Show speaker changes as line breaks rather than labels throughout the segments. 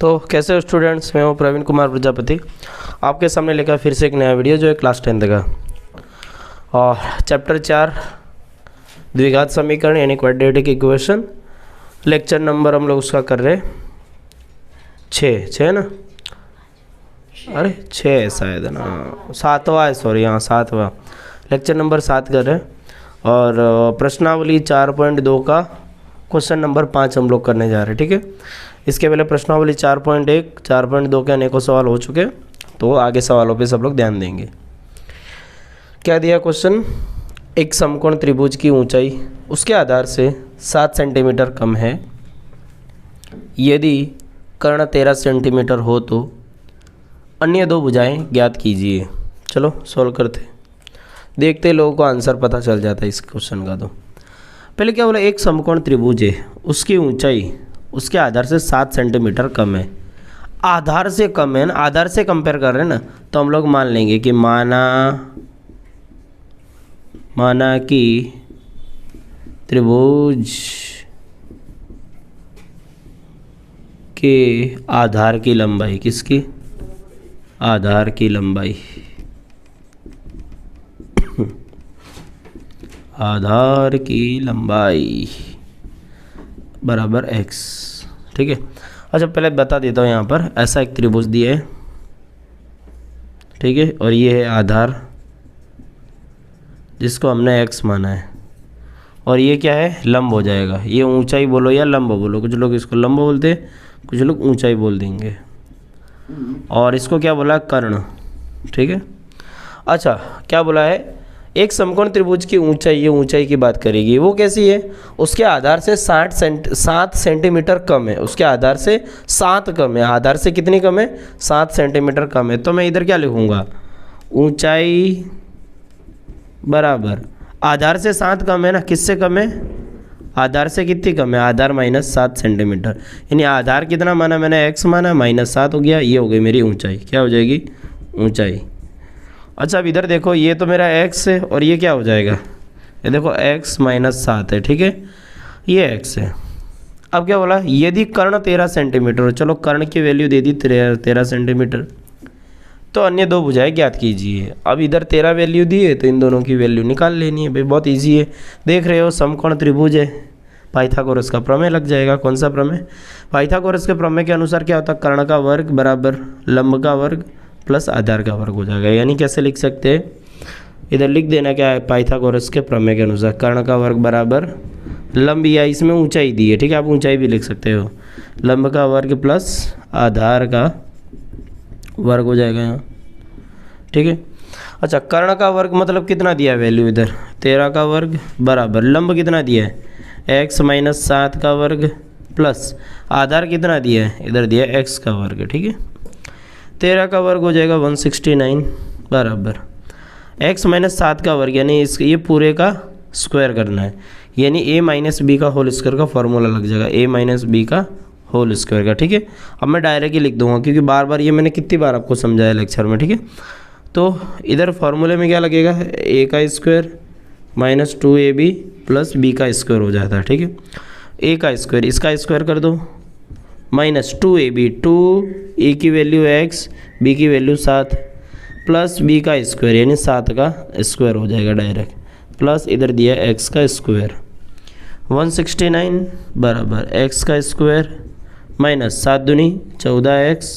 तो कैसे हो स्टूडेंट्स, मैं हूँ प्रवीण कुमार प्रजापति, आपके सामने लेकर फिर से एक नया वीडियो जो है क्लास 10th का। और चैप्टर 4 द्विघात समीकरण यानी क्वाड्रेटिक इक्वेशन, लेक्चर नंबर हम लोग उसका कर रहे 6 ना, अरे 6 है शायद ना, 7वां है, सॉरी, हाँ 7वां, लेक्चर नंबर 7 कर रहे हैं। और प्रश्नावली 4.2 का क्वेश्चन नंबर 5 हम लोग करने जा रहे हैं, ठीक है। इसके पहले प्रश्नावली 4.1, 4.2 के अनेकों सवाल हो चुके हैं, तो आगे सवालों पे सब लोग ध्यान देंगे। क्या दिया क्वेश्चन, एक समकोण त्रिभुज की ऊंचाई उसके आधार से 7 सेंटीमीटर कम है, यदि कर्ण 13 सेंटीमीटर हो तो अन्य दो भुजाएं ज्ञात कीजिए। चलो सॉल्व करते, देखते लोगों को आंसर पता चल जाता है इस क्वेश्चन का। तो पहले क्या बोला, एक समकोण त्रिभुज है, उसकी ऊंचाई उसके आधार से 7 सेंटीमीटर कम है। आधार से कम है ना, आधार से कंपेयर कर रहे हैं ना, तो हम लोग मान लेंगे कि माना कि त्रिभुज के आधार की लंबाई, किसकी, आधार की लंबाई आधार की लंबाई बराबर x, ठीक है। अच्छा पहले बता देता हूँ, यहाँ पर ऐसा एक त्रिभुज दिया है, ठीक है, और ये है आधार जिसको हमने x माना है, और ये क्या है, लंब हो जाएगा। ये ऊंचाई बोलो या लंब बोलो, कुछ लोग इसको लंब बोलते हैं, कुछ लोग ऊंचाई बोल देंगे। और इसको क्या बोला, कर्ण, ठीक है। अच्छा क्या बोला है, एक समकोण त्रिभुज की ऊंचाई, ये ऊंचाई की बात करेगी, वो कैसी है, उसके आधार से 7 सेंटीमीटर कम है, उसके आधार से 7 कम है। आधार से कितनी कम है, 7 सेंटीमीटर कम है। तो मैं इधर क्या लिखूंगा, ऊंचाई बराबर आधार से 7 कम है ना, किससे कम है, आधार से कितनी कम है, आधार माइनस 7 सेंटीमीटर, यानी आधार कितना माना मैंने, x माना, -7 हो गया, ये हो गई मेरी ऊंचाई, क्या हो जाएगी, ऊंचाई। अच्छा अब इधर देखो, ये तो मेरा x है और ये क्या हो जाएगा, ये देखो x -7 है, ठीक है, ये x है। अब क्या बोला, यदि कर्ण 13 सेंटीमीटर हो, चलो कर्ण की वैल्यू दे दी 13 सेंटीमीटर, तो अन्य दो भुजाएं ज्ञात कीजिए। अब इधर 13 वैल्यू दी है, तो इन दोनों की वैल्यू निकाल लेनी है भाई, बहुत ईजी है। देख रहे हो समकोण त्रिभुज है, पाइथागोरस का प्रमेय लग जाएगा। कौन सा प्रमेय, पाइथागोरस के प्रमेय के अनुसार क्या होता है, कर्ण का वर्ग बराबर लंब का वर्ग प्लस आधार का वर्ग हो जाएगा। यानी कैसे लिख सकते हैं, इधर लिख देना क्या है, पाइथागोरस के प्रमेय के अनुसार कर्ण का वर्ग बराबर लंब, या इसमें ऊंचाई दी है, ठीक है, आप ऊंचाई भी लिख सकते हो, लंब का वर्ग प्लस आधार का वर्ग हो जाएगा यहाँ, ठीक है। अच्छा कर्ण का वर्ग मतलब कितना दिया है वैल्यू, इधर 13 का वर्ग बराबर लंब कितना दिया है, x -7 का वर्ग प्लस आधार कितना दिया है, इधर दिया है x का वर्ग, ठीक है। 13 का वर्ग हो जाएगा 169 बराबर x -7 का वर्ग, यानी इस ये पूरे का स्क्वायर करना है, यानी a - b का होल स्क्वायर का फॉर्मूला लग जाएगा, a - b का होल स्क्वायर का, ठीक है। अब मैं डायरेक्ट ही लिख दूंगा, क्योंकि बार बार ये मैंने कितनी बार आपको समझाया लेक्चर में, ठीक है। तो इधर फॉर्मूले में क्या लगेगा, a का स्क्वायर -2ab प्लस b का स्क्वायर हो जाता है, ठीक है। a का स्क्वायर, इसका स्क्वायर कर दो, -2ab, 2a की वैल्यू x, b की वैल्यू 7 प्लस b का स्क्वायर, यानी 7 का स्क्वायर हो जाएगा डायरेक्ट, प्लस इधर दिया x का स्क्वायर 169 बराबर x का स्क्वायर -7 दूनी 14x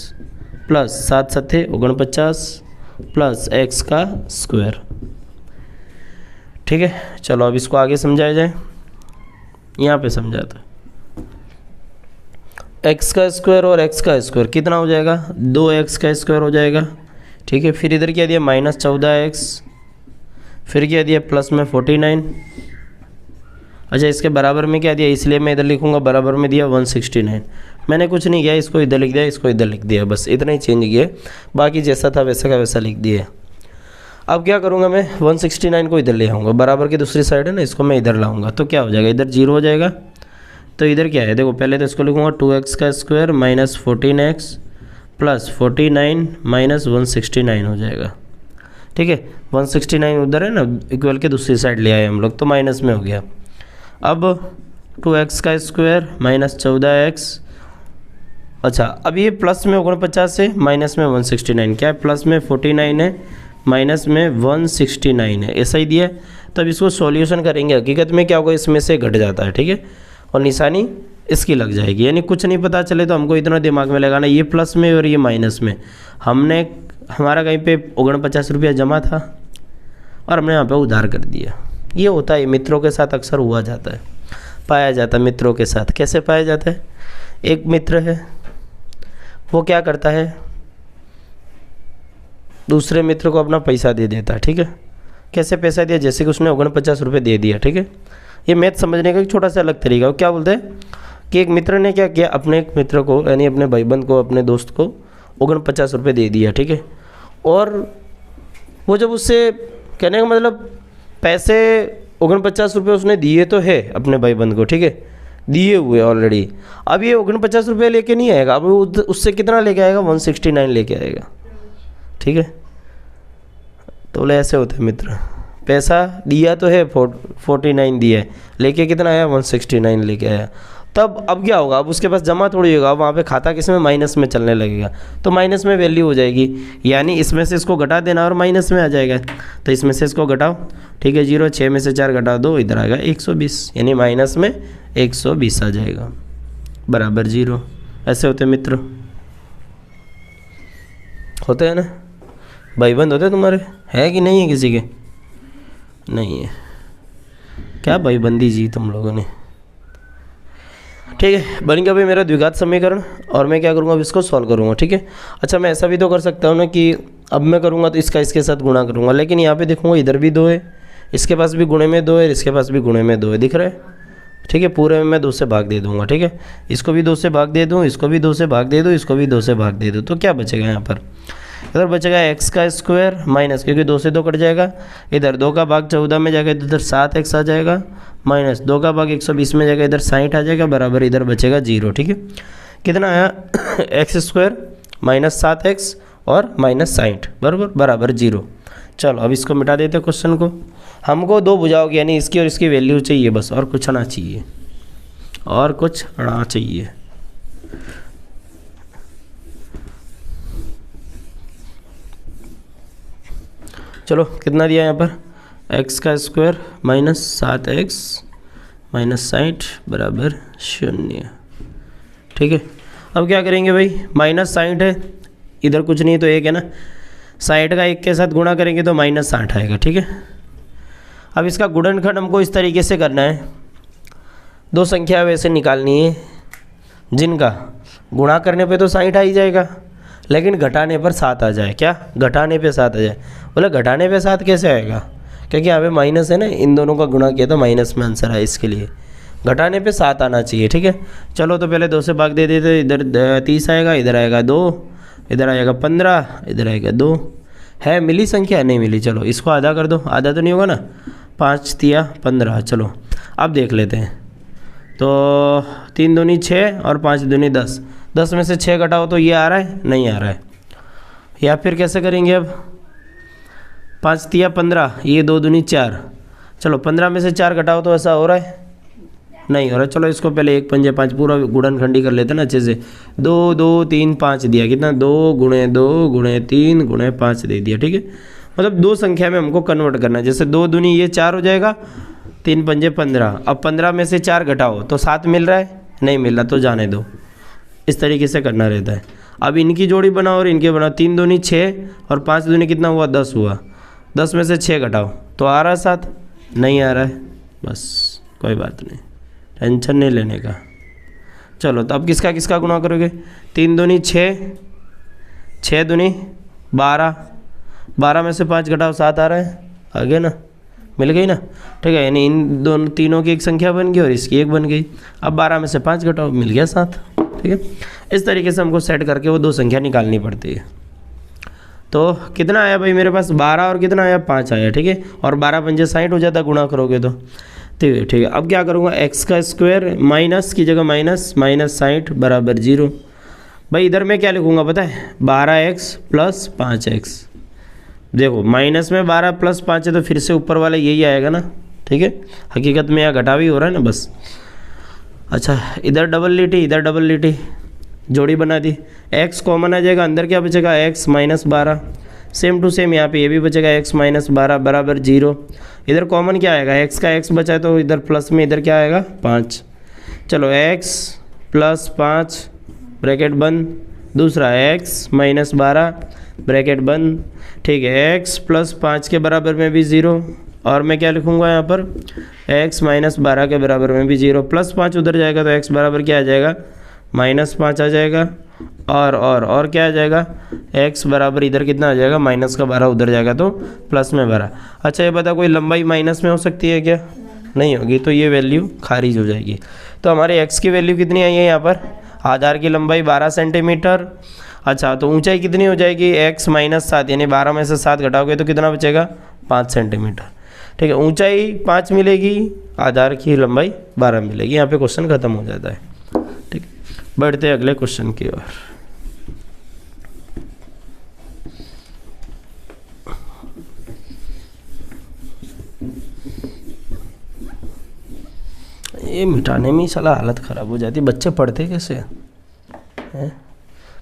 प्लस 7 सत्ते 49 प्लस x का स्क्वायर, ठीक है। चलो अब इसको आगे समझाया जाए, यहाँ पे समझाता, x का स्क्वायर और x का स्क्वायर कितना हो जाएगा, 2x का स्क्वायर हो जाएगा, ठीक है। फिर इधर क्या दिया, -14x, फिर क्या दिया, प्लस में 49। अच्छा इसके बराबर में क्या दिया, इसलिए मैं इधर लिखूंगा, बराबर में दिया 169। मैंने कुछ नहीं किया, इसको इधर लिख दिया, इसको इधर लिख दिया, बस इतना ही चेंज किया, बाकी जैसा था वैसा का वैसा लिख दिया। अब क्या करूँगा मैं, 169 को इधर ले आऊँगा, बराबर की दूसरी साइड है ना, इसको मैं इधर लाऊँगा, तो क्या हो जाएगा, इधर 0 हो जाएगा। तो इधर क्या है, देखो पहले तो इसको लिखूँगा 2x का स्क्वायर -14x प्लस 49 -169 हो जाएगा, ठीक है। 169 उधर है ना, इक्वल के दूसरी साइड ले आए हम लोग, तो माइनस में हो गया। अब 2x का स्क्वायर -14x अच्छा अब ये प्लस में 49 है, माइनस में 169, क्या है प्लस में 49 है, माइनस में 169 है, ऐसा ही दिया है। तब इसको सॉल्यूशन करेंगे, हकीकत में क्या होगा, इसमें से घट जाता है, ठीक है, और निशानी इसकी लग जाएगी। यानी कुछ नहीं पता चले तो हमको इतना दिमाग में लगाना, ये प्लस में और ये माइनस में। हमारा कहीं पे 49 रुपया जमा था और हमने यहाँ पे उधार कर दिया। ये होता है, मित्रों के साथ अक्सर हुआ जाता है, पाया जाता है मित्रों के साथ। कैसे पाया जाता है, एक मित्र है, वो क्या करता है, दूसरे मित्र को अपना पैसा दे देता है, ठीक है। कैसे पैसा दिया, जैसे कि उसने 49 रुपये दे दिया, ठीक है। ये मैथ समझने का एक छोटा सा अलग तरीका है। क्या बोलते हैं कि एक मित्र ने क्या किया, अपने एक मित्र को यानी अपने भाईबंद को, अपने दोस्त को 49 रुपये दे दिया, ठीक है। और वो जब उससे, कहने का मतलब पैसे 49 रुपये उसने दिए तो है अपने भाईबंद को, ठीक है, दिए हुए ऑलरेडी। अब ये 49 रुपये लेके नहीं आएगा, अब उससे कितना लेके आएगा, 169 लेके आएगा, ठीक है। तो बोले ऐसे होते हैं मित्र, पैसा दिया तो है 49 दिया है, लेके कितना आया, 169 लेके आया। तब अब क्या होगा, अब उसके पास जमा थोड़ी होगा, अब वहाँ पे खाता किस में, माइनस में चलने लगेगा, तो माइनस में वैल्यू हो जाएगी। यानी इसमें से इसको घटा देना और माइनस में आ जाएगा, तो इसमें से इसको घटाओ, ठीक है, 0, 6 में से 4 घटा दो, इधर आएगा 120, यानी माइनस में 120 आ जाएगा, बराबर 0। ऐसे होते मित्र, होते हैं ना, भाईबंद होते तुम्हारे, है कि नहीं है किसी के, नहीं है, क्या भाईबंदी जी तुम लोगों ने, ठीक है। बन गया भाई मेरा द्विघात समीकरण, और मैं क्या करूँगा, अब इसको सॉल्व करूँगा, ठीक है। अच्छा मैं ऐसा भी तो कर सकता हूँ ना कि अब मैं करूँगा तो इसका इसके साथ गुणा करूँगा, लेकिन यहाँ पे देखूँगा इधर भी 2 है, इसके पास भी गुणे में 2 है, इसके पास भी गुणे में 2 है, दिख रहा है, ठीक है। पूरे में मैं 2 से भाग दे दूँगा, ठीक है। इसको भी 2 से भाग दे दूँ, इसको भी 2 से भाग दे दूँ, इसको भी 2 से भाग दे दूँ, तो क्या बचेगा यहाँ पर, इधर बचेगा x का स्क्वायर माइनस, क्योंकि 2 से 2 कट जाएगा, इधर 2 का भाग 14 में जाएगा, इधर 7x आ जाएगा, माइनस 2 का भाग 120 में जाएगा, इधर 60 आ जाएगा, बराबर इधर बचेगा 0, ठीक है। कितना आया, एक्स स्क्वायर माइनस 7x और माइनस 60 बराबर 0। चलो अब इसको मिटा देते क्वेश्चन को। हमको 2 भुजाओं की यानी इसकी और इसकी वैल्यू चाहिए बस, और कुछ आना चाहिए, और कुछ आना चाहिए। चलो कितना दिया यहाँ पर, x का स्क्वायर माइनस 7x माइनस 60 बराबर 0, ठीक है। अब क्या करेंगे भाई, माइनस 60 है, इधर कुछ नहीं तो 1 है ना, 60 का 1 के साथ गुणा करेंगे तो माइनस 60 आएगा, ठीक है। अब इसका गुणनखंड हमको इस तरीके से करना है, 2 संख्या वैसे निकालनी है जिनका गुणा करने पे तो 60 आ ही जाएगा, लेकिन घटाने पर 7 आ जाए, क्या घटाने पे 7 आ जाए, बोले घटाने पे 7 कैसे आएगा, क्योंकि यहाँ पे माइनस है ना, इन दोनों का गुणा किया तो माइनस में आंसर है, इसके लिए घटाने पे 7 आना चाहिए, ठीक है। चलो तो पहले 2 से भाग दे देते, इधर 30 आएगा, इधर आएगा 2, इधर आएगा 15, इधर आएगा 2, है मिली संख्या, नहीं मिली, चलो इसको आधा कर दो, आधा तो नहीं होगा ना, 5 तिया 15। चलो अब देख लेते हैं, तो 3 दूनी 6 और 5 दूनी 10, 10 में से 6 घटाओ तो ये आ रहा है, नहीं आ रहा है, या फिर कैसे करेंगे, अब 5 तिया 15, ये 2 दूनी 4, चलो 15 में से 4 घटाओ तो ऐसा हो रहा है, नहीं हो रहा। चलो इसको पहले 1 पंजे 5 पूरा गुणनखंडी कर लेते हैं ना अच्छे से, 2 2 3 5 दिया, कितना 2 गुणे 2 गुणे 3 गुणे 5 दे दिया, ठीक है। मतलब 2 संख्या में हमको कन्वर्ट करना है, जैसे 2 दूनी ये 4 हो जाएगा, 3 पंजे 15, अब 15 में से 4 घटाओ तो 7 मिल रहा है, नहीं मिल रहा तो जाने दो, इस तरीके से करना रहता है। अब इनकी जोड़ी बनाओ और इनके बनाओ, 3 दूनी 6 और 5 दूनी कितना हुआ, 10 हुआ, 10 में से 6 घटाओ तो आ रहा है 7, नहीं आ रहा है, बस कोई बात नहीं, टेंशन नहीं लेने का। चलो तो अब किसका किसका गुणा करोगे, 3 दूनी 6, 6 दूनी 12, 12 में से 5 घटाओ 7 आ रहा है, आ गया ना, मिल गई ना, ठीक है। यानी इन दोनों तीनों की एक संख्या बन गई और इसकी एक बन गई, अब 12 में से 5 घटाओ, मिल गया 7, ठीक है। इस तरीके से हमको सेट करके वो 2 संख्या निकालनी पड़ती है। तो कितना आया भाई मेरे पास, 12 और कितना आया 5 आया, ठीक है, और 12 पंजे 60 हो जाता गुणा करोगे तो, ठीक है ठीक है। अब क्या करूँगा, x का स्क्वायर माइनस की जगह माइनस, माइनस 60 बराबर 0। भाई इधर मैं क्या लिखूँगा पता है, 12x प्लस 5x, देखो माइनस में 12 प्लस 5 है तो फिर से ऊपर वाला यही आएगा ना, ठीक है। हकीकत में यहाँ घटाव ही हो रहा है ना बस। अच्छा इधर डबल लिटी, इधर डबल लिटी, जोड़ी बना दी, x कॉमन आ जाएगा, अंदर क्या बचेगा x minus 12। Same to same यहाँ पे ये भी बचेगा x माइनस 12 बराबर 0। इधर कॉमन क्या आएगा, x का x बचा है तो इधर प्लस में इधर क्या आएगा 5। चलो x प्लस 5 ब्रैकेट बंद, दूसरा x माइनस 12 ब्रैकेट बंद, ठीक है। x प्लस 5 के बराबर में भी 0, और मैं क्या लिखूँगा यहाँ पर x माइनस 12 के बराबर में भी 0, प्लस 5 उधर जाएगा तो x बराबर क्या आ जाएगा माइनस 5 आ जाएगा, और क्या आ जाएगा x बराबर इधर कितना आ जाएगा माइनस का 12 उधर जाएगा तो प्लस में 12। अच्छा ये बता कोई लंबाई माइनस में हो सकती है क्या, नहीं होगी, तो ये वैल्यू खारिज हो जाएगी। तो हमारे x की वैल्यू कितनी आई है यहाँ पर, आधार की लंबाई 12 सेंटीमीटर। अच्छा तो ऊंचाई कितनी हो जाएगी x माइनस 7, यानी 12 में से 7 घटाओगे तो कितना बचेगा 5 सेंटीमीटर, ठीक है। ऊंचाई 5 मिलेगी, आधार की लंबाई 12 मिलेगी। यहाँ पे क्वेश्चन खत्म हो जाता है, ठीक है। बढ़ते अगले क्वेश्चन की ओर। ये मिटाने में ही साला हालत ख़राब हो जाती है, बच्चे पढ़ते कैसे हैं,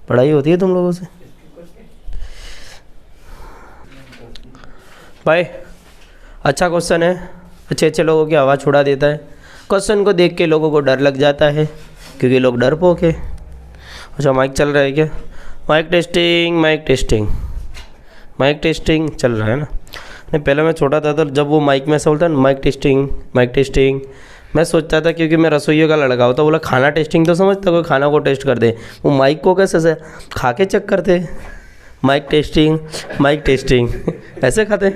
पढ़ाई होती है तुम लोगों से भाई। अच्छा क्वेश्चन है, अच्छे अच्छे लोगों की आवाज़ छुड़ा देता है। क्वेश्चन को देख के लोगों को डर लग जाता है क्योंकि लोग डरपोक है। अच्छा माइक चल रहा है क्या, mic testing mic testing mic testing चल रहा है ना। नहीं पहले मैं छोटा था तो जब वो माइक में ऐसा बोलता ना माइक टेस्टिंग, मैं सोचता था क्योंकि मैं रसोइयों का लड़का होता, बोला खाना टेस्टिंग तो समझता, कोई खाना को टेस्ट कर दे, वो माइक को कैसे से खा के चेक करते, माइक टेस्टिंग ऐसे खाते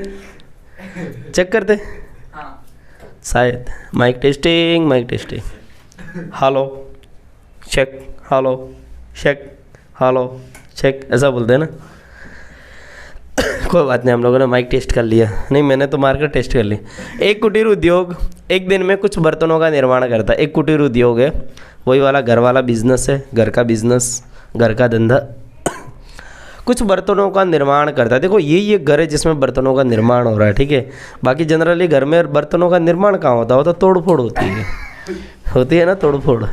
चेक करते शायद, mic testing hello check, hello check, hello check ऐसा बोलते हैं ना। कोई बात नहीं, हम लोगों ने माइक टेस्ट कर लिया, नहीं मैंने तो मार कर टेस्ट कर ली। एक कुटीर उद्योग एक दिन में कुछ बर्तनों का निर्माण करता है। एक कुटीर उद्योग है वही वाला घर वाला बिजनेस है, घर का बिजनेस, घर का धंधा, कुछ बर्तनों का निर्माण करता है। देखो ये घर है जिसमें बर्तनों का निर्माण हो रहा है, ठीक है। बाकी जनरली घर में बर्तनों का निर्माण कहाँ होता है, तो तोड़ फोड़ होती है ना, तोड़ फोड़,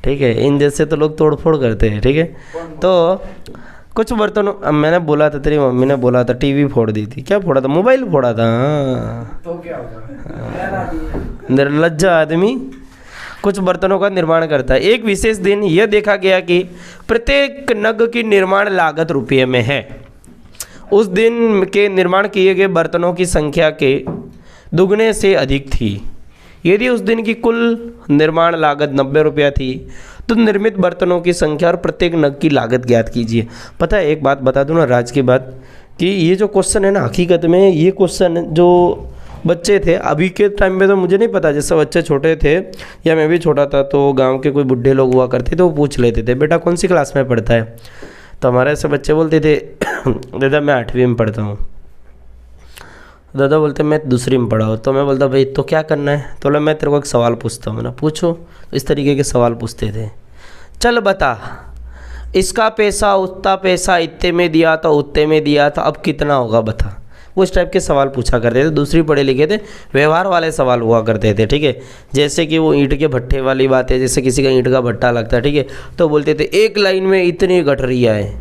ठीक है। इन जैसे तो लोग तोड़ फोड़ करते हैं, ठीक है। तो कुछ बर्तनों, मैंने बोला था, तेरी मम्मी ने बोला था टीवी फोड़ दी थी, क्या फोड़ा था, मोबाइल फोड़ा था,
तो क्या होगा,
निर्लज्जा आदमी। कुछ बर्तनों का निर्माण करता है। एक विशेष दिन यह देखा गया कि प्रत्येक नग की निर्माण लागत रुपये में है। उस दिन के निर्माण किए गए बर्तनों की संख्या के दुगने से अधिक थी। यदि उस दिन की कुल निर्माण लागत 90 रुपया थी तो निर्मित बर्तनों की संख्या और प्रत्येक नग की लागत ज्ञात कीजिए। पता है एक बात बता दूं ना राज की बात, कि ये जो क्वेश्चन है ना, हकीकत में ये क्वेश्चन जो बच्चे थे अभी के टाइम में, तो मुझे नहीं पता, जैसे बच्चे छोटे थे या मैं भी छोटा था तो गांव के कोई बुढ़े लोग हुआ करते थे, वो पूछ लेते थे बेटा कौन सी क्लास में पढ़ता है, तो हमारे ऐसे बच्चे बोलते थे दादा मैं 8वीं में पढ़ता हूँ, दादा बोलते मैं दूसरी में पढ़ा हूँ। तो मैं बोलता भाई तो क्या करना है, तो बोला मैं तेरे को एक सवाल पूछता हूँ ना, पूछो। तो इस तरीके के सवाल पूछते थे, चल बता इसका पैसा उतना पैसा इतने में दिया था उतने में दिया था, अब कितना होगा बता। वो इस टाइप के सवाल पूछा करते थे। दूसरी पढ़े लिखे थे, व्यवहार वाले सवाल हुआ करते थे, ठीक है। जैसे कि वो ईंट के भट्टे वाली बात है, जैसे किसी का ईंट का भट्टा लगता है, ठीक है, तो बोलते थे एक लाइन में इतनी गठरियाँ है,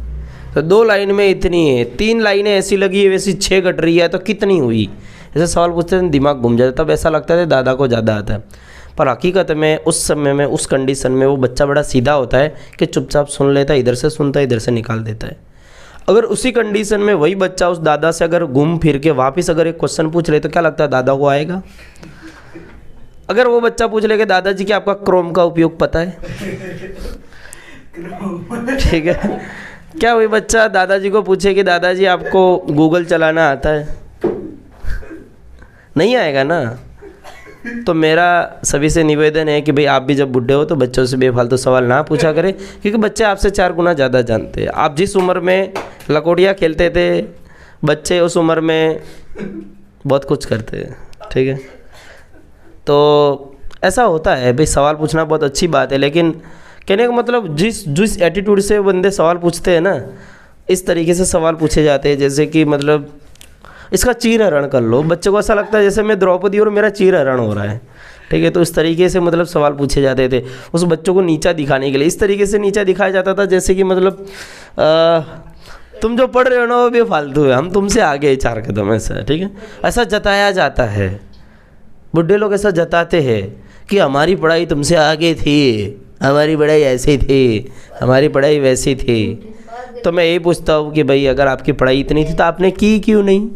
तो 2 लाइन में इतनी है, 3 लाइनें ऐसी लगी है वैसी 6 गठरियाँ है, तो कितनी हुई। ऐसे सवाल पूछते थे, दिमाग घूम जाता, तब ऐसा लगता था दादा को ज़्यादा आता है। पर हकीकत में उस समय में उस कंडीशन में वो बच्चा बड़ा सीधा होता है कि चुपचाप सुन लेता है, इधर से सुनता है इधर से निकाल देता है। अगर उसी कंडीशन में वही बच्चा उस दादा से अगर घूम फिर के वापस अगर एक क्वेश्चन पूछ ले तो क्या लगता है दादा को आएगा। अगर वो बच्चा पूछ ले कि दादाजी क्या आपका क्रोम का उपयोग पता है, ठीक है, क्या वही बच्चा दादाजी को पूछे कि दादाजी आपको गूगल चलाना आता है, नहीं आएगा ना। तो मेरा सभी से निवेदन है कि भाई आप भी जब बुढ़े हो तो बच्चों से बेफालतू सवाल ना पूछा करें, क्योंकि बच्चे आपसे 4 गुना ज़्यादा जानते हैं। आप जिस उम्र में लकोटियाँ खेलते थे, बच्चे उस उम्र में बहुत कुछ करते हैं, ठीक है। तो ऐसा होता है भाई, सवाल पूछना बहुत अच्छी बात है, लेकिन कहने का मतलब जिस एटीट्यूड से बंदे सवाल पूछते हैं ना, इस तरीके से सवाल पूछे जाते हैं जैसे कि मतलब इसका चीर हरण कर लो। बच्चे को ऐसा लगता है जैसे मैं द्रौपदी और मेरा चीर हरण हो रहा है, ठीक है। तो इस तरीके से मतलब सवाल पूछे जाते थे उस बच्चों को नीचा दिखाने के लिए। इस तरीके से नीचा दिखाया जाता था जैसे कि मतलब तुम जो पढ़ रहे हो ना वो भी फालतू है, हम तुमसे आगे है 4 कदम, ऐसा, ठीक है। ऐसा जताया जाता है, बुढ़े लोग ऐसा जताते हैं कि हमारी पढ़ाई तुमसे आगे थी, हमारी पढ़ाई ऐसी थी, हमारी पढ़ाई वैसी थी। तो मैं यही पूछता हूँ कि भाई अगर आपकी पढ़ाई इतनी थी तो आपने की क्यों नहीं?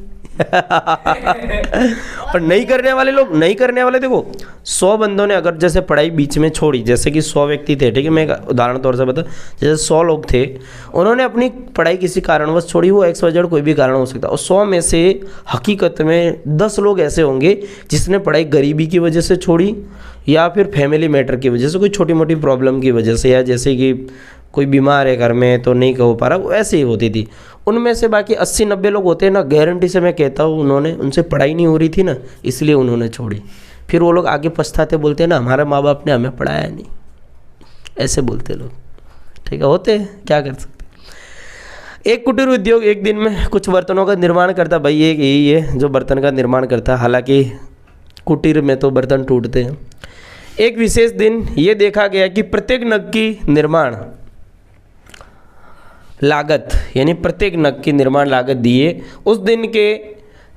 और नहीं करने वाले लोग, नहीं करने वाले, देखो 100 बंदों ने अगर जैसे पढ़ाई बीच में छोड़ी, जैसे कि 100 व्यक्ति थे, ठीक है, मैं एक उदाहरण तौर से बता, जैसे 100 लोग थे, उन्होंने अपनी पढ़ाई किसी कारणवश छोड़ी, वो XYZ कोई भी कारण हो सकता है, और 100 में से हकीकत में 10 लोग ऐसे होंगे जिसने पढ़ाई गरीबी की वजह से छोड़ी या फिर फैमिली मैटर की वजह से, कोई छोटी मोटी प्रॉब्लम की वजह से, या जैसे कि कोई बीमार है घर में तो नहीं हो पा रहा, वो ऐसे ही होती थी। उनमें से बाकी 80-90 लोग होते हैं ना, गारंटी से मैं कहता हूँ उन्होंने, उनसे पढ़ाई नहीं हो रही थी ना, इसलिए उन्होंने छोड़ी। फिर वो लोग आगे पछताते, बोलते हैं ना हमारे माँ बाप ने हमें पढ़ाया नहीं, ऐसे बोलते लोग, ठीक है, होते हैं, क्या कर सकते। एक कुटीर उद्योग एक दिन में कुछ बर्तनों का निर्माण करता, भाई एक यही है जो बर्तन का निर्माण करता, हालांकि कुटीर में तो बर्तन टूटते हैं। एक विशेष दिन ये देखा गया कि प्रत्येक नग की निर्माण लागत, यानी प्रत्येक नग की निर्माण लागत दिए उस दिन के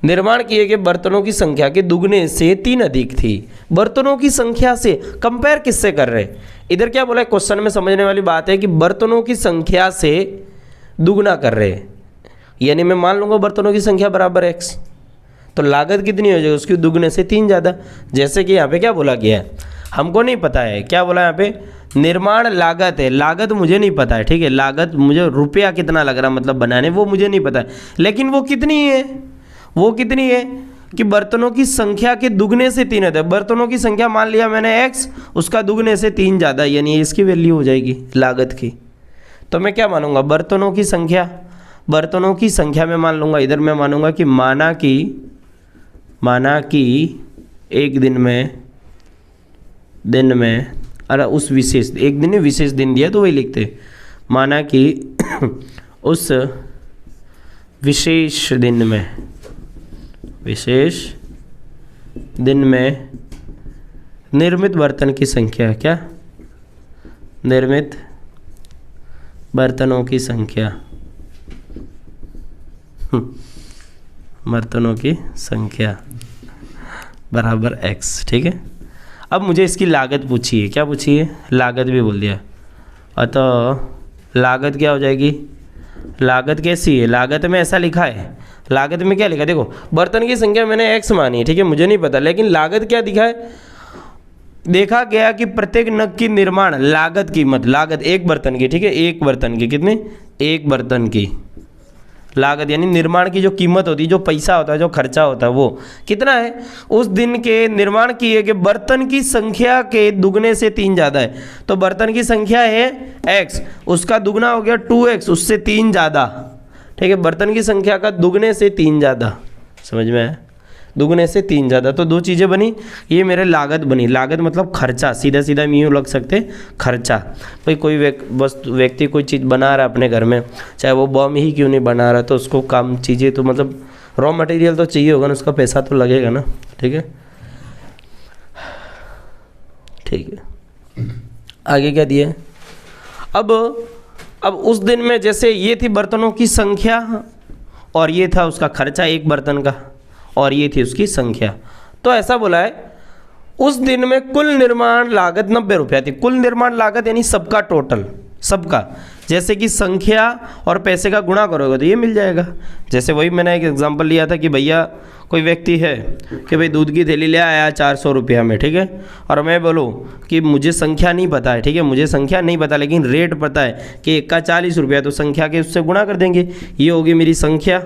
निर्माण किए गए बर्तनों की संख्या के दुगने से 3 अधिक थी। बर्तनों की संख्या से कंपेयर किससे कर रहे? इधर क्या बोला है, क्वेश्चन में समझने वाली बात है कि बर्तनों की संख्या से दुगना कर रहे हैं, यानी मैं मान लूँगा बर्तनों की संख्या बराबर x, तो लागत कितनी हो जाएगी उसकी दुगने से 3 ज़्यादा। जैसे कि यहाँ पे क्या बोला गया है, हमको नहीं पता है, क्या बोला यहाँ पे, निर्माण लागत है, लागत मुझे नहीं पता है, ठीक है, लागत मुझे रुपया कितना लग रहा मतलब बनाने, वो मुझे नहीं पता है, लेकिन वो कितनी है, वो कितनी है कि बर्तनों की संख्या के दुगने से 3 है। बर्तनों की संख्या मान लिया मैंने x, उसका दुगने से 3 ज़्यादा, यानी इसकी वैल्यू हो जाएगी लागत की। तो मैं क्या मानूंगा, बर्तनों की संख्या, बर्तनों की संख्या में मान लूँगा, इधर मैं मानूंगा कि माना कि एक दिन में अरे उस विशेष एक दिन में विशेष दिन दिया तो वही लिखते, माना कि उस विशेष दिन में निर्मित बर्तन की संख्या, क्या, निर्मित बर्तनों की संख्या, बर्तनों की संख्या बराबर x, ठीक है। अब मुझे इसकी लागत पूछी है, क्या पूछी है, लागत भी बोल दिया, अतः लागत क्या हो जाएगी, लागत कैसी है, लागत में ऐसा लिखा है, लागत में क्या लिखा है, देखो बर्तन की संख्या मैंने x मानी है, ठीक है, मुझे नहीं पता, लेकिन लागत क्या दिखा है, देखा गया कि प्रत्येक नग की निर्माण लागत कीमत, लागत एक बर्तन की, ठीक है, एक बर्तन की, कितनी, एक बर्तन की लागत, यानी निर्माण की जो कीमत होती है, जो पैसा होता है, जो खर्चा होता है, वो कितना है, उस दिन के निर्माण किए गए बर्तन की संख्या के दुगने से 3 ज़्यादा है। तो बर्तन की संख्या है x, उसका दुगना हो गया 2x, उससे 3 ज़्यादा, ठीक है, बर्तन की संख्या का दुगने से 3 ज़्यादा, समझ में आया, दुगने से 3 ज़्यादा, तो 2 चीज़ें बनी, ये मेरे लागत बनी, लागत मतलब खर्चा, सीधा सीधा यूँ लग सकते खर्चा। भाई कोई व्यक्ति कोई चीज़ बना रहा है अपने घर में, चाहे वो बम ही क्यों नहीं बना रहा, तो उसको काम चीज़ें तो मतलब रॉ मटेरियल तो चाहिए होगा ना, उसका पैसा तो लगेगा ना, ठीक है, ठीक है। आगे क्या दिया, अब उस दिन में जैसे ये थी बर्तनों की संख्या और ये था उसका खर्चा एक बर्तन का, और ये थी उसकी संख्या, तो ऐसा बोला है उस दिन में कुल निर्माण लागत 90 रुपया थी। कुल निर्माण लागत यानी सबका टोटल, सबका, जैसे कि संख्या और पैसे का गुणा करोगे तो ये मिल जाएगा। जैसे वही मैंने एक एग्जांपल लिया था कि भैया कोई व्यक्ति है कि भाई दूध की थैली ले आया 400 रुपया में, ठीक है, और मैं बोलूँ कि मुझे संख्या नहीं पता है, ठीक है, मुझे संख्या नहीं पता लेकिन रेट पता है कि एक का 40 रुपया, तो संख्या के उससे गुणा कर देंगे, ये होगी मेरी संख्या,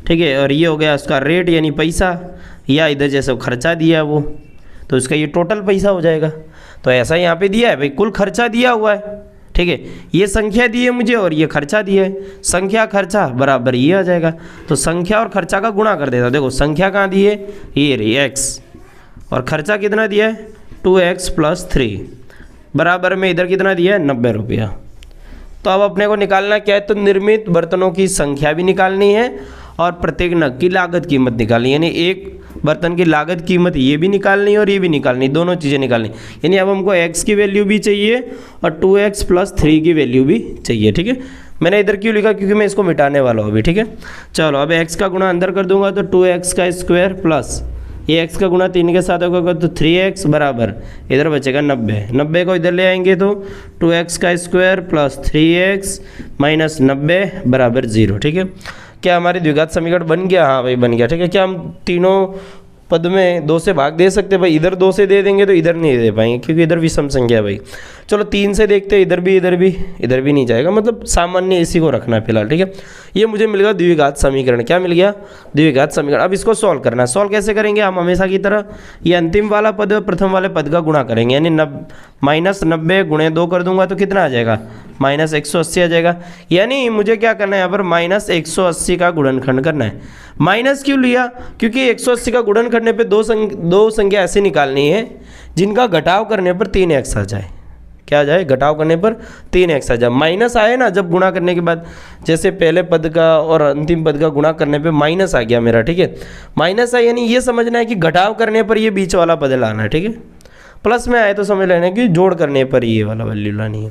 ठीक है, और ये हो गया उसका रेट यानी पैसा, या इधर जैसे खर्चा दिया वो, तो इसका ये टोटल पैसा हो जाएगा। तो ऐसा यहाँ पे दिया है भाई, कुल खर्चा दिया हुआ है, ठीक है, ये संख्या दी है मुझे और ये खर्चा दिया है, संख्या खर्चा बराबर ये आ जाएगा। तो संख्या और खर्चा का गुणा कर देता, देखो संख्या कहाँ दी है, ये रही x, और खर्चा कितना दिया है 2x + 3 बराबर में इधर कितना दिया है 90 रुपया। तो अब अपने को निकालना क्या है, तो निर्मित बर्तनों की संख्या भी निकालनी है और प्रत्येक नग की लागत कीमत निकालनी, यानी एक बर्तन की लागत कीमत ये भी निकालनी और ये भी निकालनी, दोनों चीज़ें निकालनी। यानी अब हमको x की वैल्यू भी चाहिए और 2x + 3 की वैल्यू भी चाहिए। ठीक है, मैंने इधर क्यों लिखा, क्योंकि मैं इसको मिटाने वाला हूँ अभी। ठीक है, चलो अब x का गुणा अंदर कर दूंगा तो 2x² प्लस ये x का गुणा 3 के साथ होगा तो 3x बराबर इधर बचेगा 90 को इधर ले आएंगे तो 2x² प्लस 3x माइनस 90 बराबर 0। ठीक है, क्या हमारी द्विघात समीकरण बन गया? हाँ भाई बन गया। ठीक है, क्या हम तीनों पद में 2 से भाग दे सकते हैं? भाई इधर 2 से दे देंगे तो इधर नहीं दे पाएंगे क्योंकि इधर विषम संख्या है भाई। चलो 3 से देखते हैं, इधर भी नहीं जाएगा, मतलब सामान्य इसी को रखना है फिलहाल। ठीक है, ये मुझे मिल गया द्विघात समीकरण। क्या मिल गया? द्विघात समीकरण। अब इसको सॉल्व करना है। सॉल्व कैसे करेंगे? हम हमेशा की तरह ये अंतिम वाला पद और प्रथम वाले पद का गुणा करेंगे, यानी -90 गुणे 2 कर दूंगा तो कितना आ जाएगा? -180 आ जाएगा। यानी मुझे क्या करना है यहाँ पर? -180 का गुणनखंड करना है। माइनस क्यों लिया? क्योंकि 180 का गुणन करने पे दो संख्या ऐसे निकालनी है जिनका घटाव करने पर 3x आ जाए। क्या आ जाए? घटाव करने पर 3x आ जाए। माइनस आए ना जब गुणा करने के बाद, जैसे पहले पद का और अंतिम पद का गुणा करने पे माइनस आ गया मेरा। ठीक है, माइनस आया यानी ये समझना है कि घटाव करने पर ये बीच वाला पद लाना है। ठीक है, प्लस में आए तो समझ लेना कि जोड़ करने पर ये वाला वैल्यू लानी है,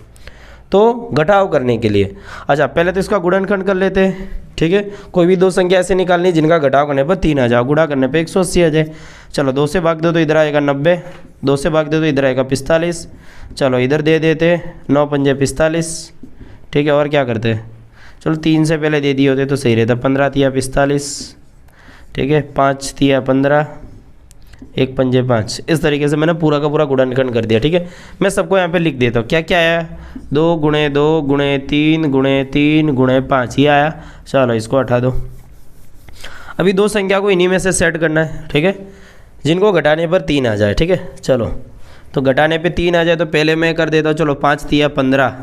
तो घटाव करने के लिए। अच्छा पहले तो इसका गुणनखंड कर लेते हैं। ठीक है, कोई भी 2 संख्या ऐसे निकालनी जिनका घटाव करने पर 3 आ जाए, गुणा करने पे 180 आ जाए। चलो 2 से भाग दो तो इधर आएगा 90, 2 से भाग दो तो इधर आएगा 45। चलो इधर दे देते 9 पंजे 45। ठीक है, और क्या करते? चलो 3 से पहले दे दिए होते तो सही रहता। 15 तिया 45। ठीक है, 5 तिया 15, 1 पंजे 5। इस तरीके से मैंने पूरा का पूरा गुणनखंड कर दिया। ठीक है, मैं सबको यहाँ पे लिख देता हूँ। क्या क्या आया? 2 × 2 × 3 × 3 × 5 ये आया। चलो इसको हटा दो। अभी 2 संख्या को इन्हीं में से सेट करना है। ठीक है, जिनको घटाने पर 3 आ जाए। ठीक है, चलो तो घटाने पे 3 आ जाए तो पहले मैं कर देता हूँ। चलो 5 तिया 15।